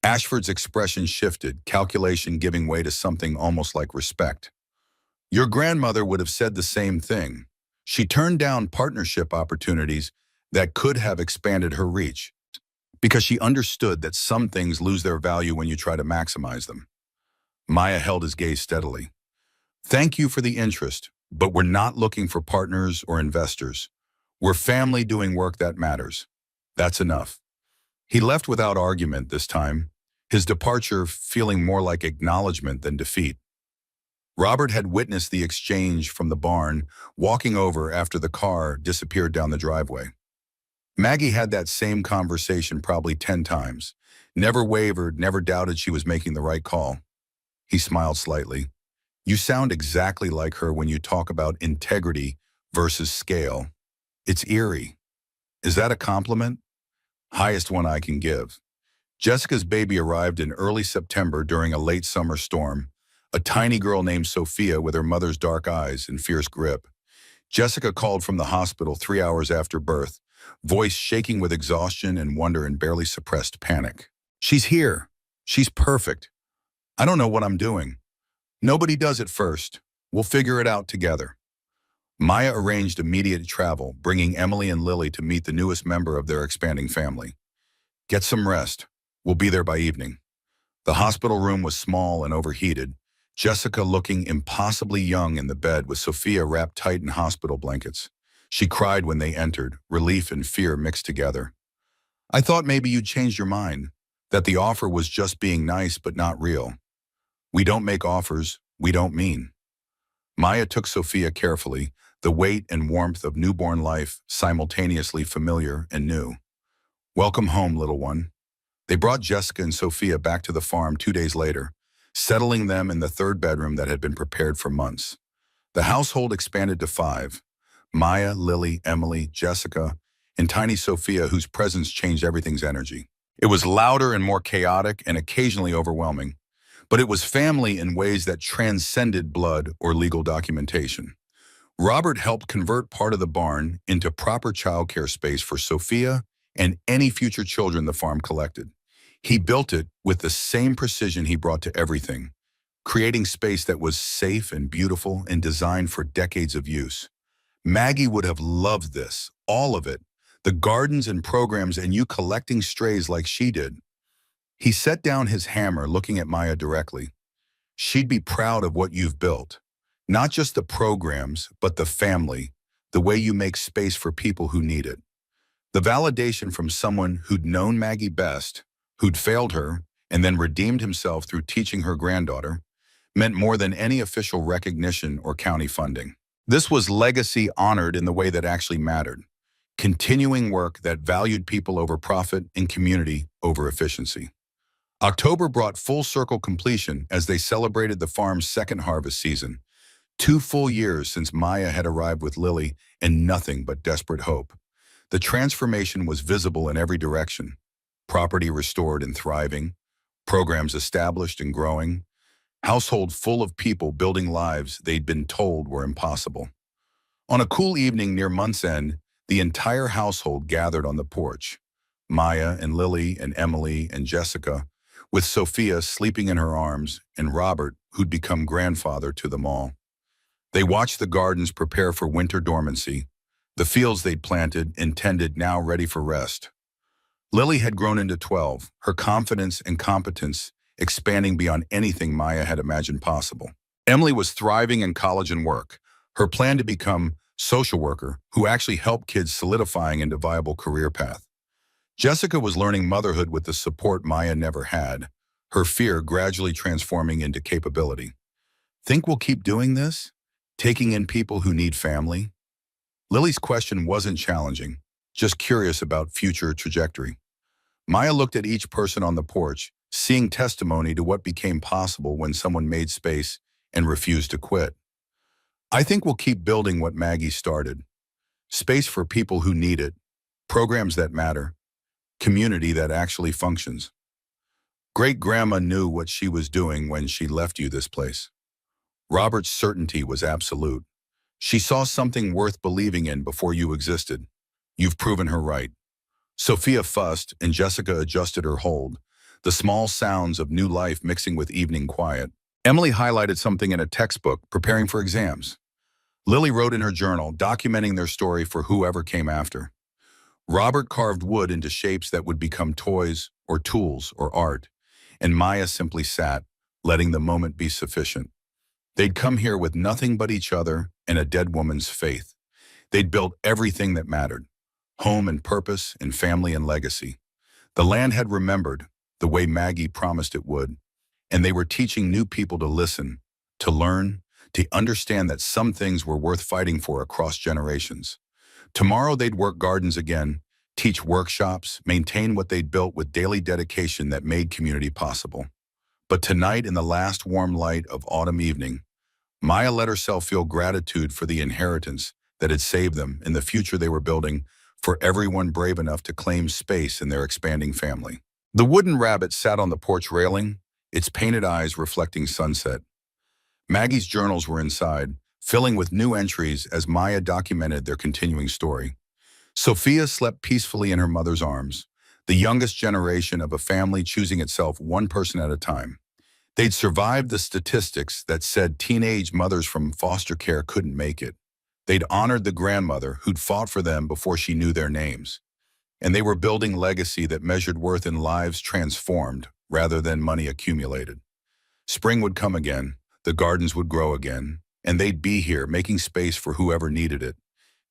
Ashford's expression shifted, calculation giving way to something almost like respect. Your grandmother would have said the same thing. She turned down partnership opportunities that could have expanded her reach because she understood that some things lose their value when you try to maximize them. Maya held his gaze steadily. Thank you for the interest, but we're not looking for partners or investors. We're family doing work that matters. That's enough. He left without argument this time, his departure feeling more like acknowledgement than defeat. Robert had witnessed the exchange from the barn, walking over after the car disappeared down the driveway. Maggie had that same conversation probably 10 times, never wavered, never doubted she was making the right call. He smiled slightly. You sound exactly like her when you talk about integrity versus scale. It's eerie. Is that a compliment? Highest one I can give. Jessica's baby arrived in early September during a late summer storm. A tiny girl named Sophia with her mother's dark eyes and fierce grip. Jessica called from the hospital 3 hours after birth, voice shaking with exhaustion and wonder and barely suppressed panic. She's here. She's perfect. I don't know what I'm doing. Nobody does it first. We'll figure it out together. Maya arranged immediate travel, bringing Emily and Lily to meet the newest member of their expanding family. Get some rest. We'll be there by evening. The hospital room was small and overheated, Jessica looking impossibly young in the bed with Sophia wrapped tight in hospital blankets. She cried when they entered, relief and fear mixed together. I thought maybe you'd changed your mind, that the offer was just being nice but not real. We don't make offers we don't mean. Maya took Sophia carefully, the weight and warmth of newborn life simultaneously familiar and new. Welcome home, little one. They brought Jessica and Sophia back to the farm 2 days later, settling them in the third bedroom that had been prepared for months. The household expanded to 5. Maya, Lily, Emily, Jessica, and tiny Sophia, whose presence changed everything's energy. It was louder and more chaotic and occasionally overwhelming, but it was family in ways that transcended blood or legal documentation. Robert helped convert part of the barn into proper childcare space for Sophia and any future children the farm collected. He built it with the same precision he brought to everything, creating space that was safe and beautiful and designed for decades of use. Maggie would have loved this, all of it, the gardens and programs and you collecting strays like she did. He set down his hammer, looking at Maya directly. She'd be proud of what you've built. Not just the programs, but the family, the way you make space for people who need it. The validation from someone who'd known Maggie best, who'd failed her, and then redeemed himself through teaching her granddaughter, meant more than any official recognition or county funding. This was legacy honored in the way that actually mattered. Continuing work that valued people over profit and community over efficiency. October brought full circle completion as they celebrated the farm's second harvest season. 2 full years since Maya had arrived with Lily and nothing but desperate hope. The transformation was visible in every direction. property restored and thriving, programs established and growing, household full of people building lives they'd been told were impossible. On a cool evening near month's end, the entire household gathered on the porch. Maya and Lily and Emily and Jessica, with Sophia sleeping in her arms, and Robert, who'd become grandfather to them all. They watched the gardens prepare for winter dormancy, the fields they'd planted, intended, now ready for rest. Lily had grown into 12, her confidence and competence expanding beyond anything Maya had imagined possible. Emily was thriving in college and work, her plan to become social worker who actually helped kids solidifying into viable career path. Jessica was learning motherhood with the support Maya never had, her fear gradually transforming into capability. Think we'll keep doing this? Taking in people who need family? Lily's question wasn't challenging, just curious about future trajectory. Maya looked at each person on the porch, seeing testimony to what became possible when someone made space and refused to quit. I think we'll keep building what Maggie started. Space for people who need it, programs that matter, community that actually functions. Great-grandma knew what she was doing when she left you this place. Robert's certainty was absolute. She saw something worth believing in before you existed. You've proven her right. Sophia fussed and Jessica adjusted her hold, the small sounds of new life mixing with evening quiet. Emily highlighted something in a textbook, preparing for exams. Lily wrote in her journal, documenting their story for whoever came after. Robert carved wood into shapes that would become toys or tools or art, and Maya simply sat, letting the moment be sufficient. They'd come here with nothing but each other and a dead woman's faith. They'd built everything that mattered, home and purpose and family and legacy. The land had remembered, the way Maggie promised it would, and they were teaching new people to listen, to learn, to understand that some things were worth fighting for across generations. Tomorrow they'd work gardens again, teach workshops, maintain what they'd built with daily dedication that made community possible. But tonight, in the last warm light of autumn evening, Maya let herself feel gratitude for the inheritance that had saved them and the future they were building for everyone brave enough to claim space in their expanding family. The wooden rabbit sat on the porch railing, its painted eyes reflecting sunset. Maggie's journals were inside, filling with new entries as Maya documented their continuing story. Sophia slept peacefully in her mother's arms, the youngest generation of a family choosing itself one person at a time. They'd survived the statistics that said teenage mothers from foster care couldn't make it. They'd honored the grandmother who'd fought for them before she knew their names. And they were building legacy that measured worth in lives transformed rather than money accumulated. Spring would come again, the gardens would grow again, and they'd be here making space for whoever needed it,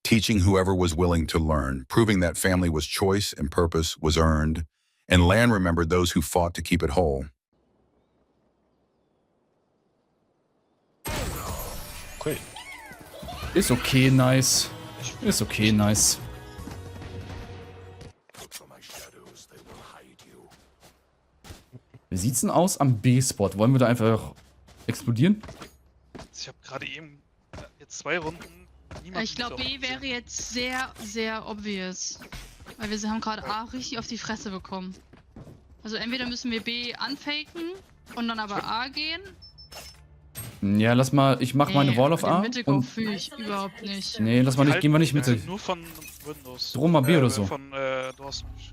teaching whoever was willing to learn, proving that family was choice and purpose was earned, and land remembered those who fought to keep it whole. Okay. Ist okay, nice. Ist okay, nice. Wie sieht's denn aus am B-Spot? Wollen wir da einfach explodieren? Ich habe gerade eben jetzt 2 Runden. Ich glaube, B wäre jetzt sehr, sehr obvious. Weil wir haben gerade A richtig auf die Fresse bekommen. Also entweder müssen wir B anfaken und dann aber A gehen. Ja, lass mal, ich mach meine Wall auf A. Mitte fühle ich überhaupt nicht. Nee, lass mal nicht, gehen wir nicht Mitte. Nur von Windows. Drum mal B oder so. Von, du hast mich.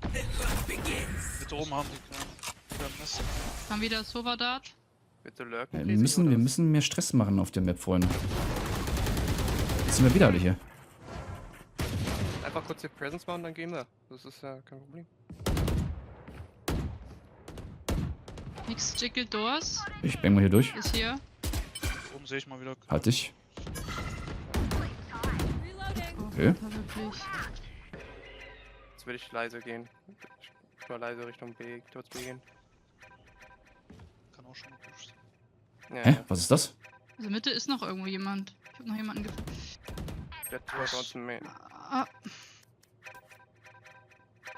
Mit oben haben die keinen Mist. Haben wieder Sova-Dart. Bitte lurken. Ja, wir müssen mehr Stress machen auf der Map, Freunde. Jetzt sind wir wieder alle hier. Einfach kurz die Presence bauen, dann gehen wir. Das ist ja kein Problem. Nix Jiggle Doors. Ich bang mal hier durch. Ist hier. Oben sehe ich mal wieder. Halt dich. Okay. Jetzt will ich leise gehen. Ich will leise Richtung B, kurz B gehen. Kann auch schon gepusht sein. Ja, Hä? ja. Was ist das? Also Mitte ist noch irgendwo jemand. Ich habe noch jemanden gefunden. Der Tor bei uns im Main. Ah,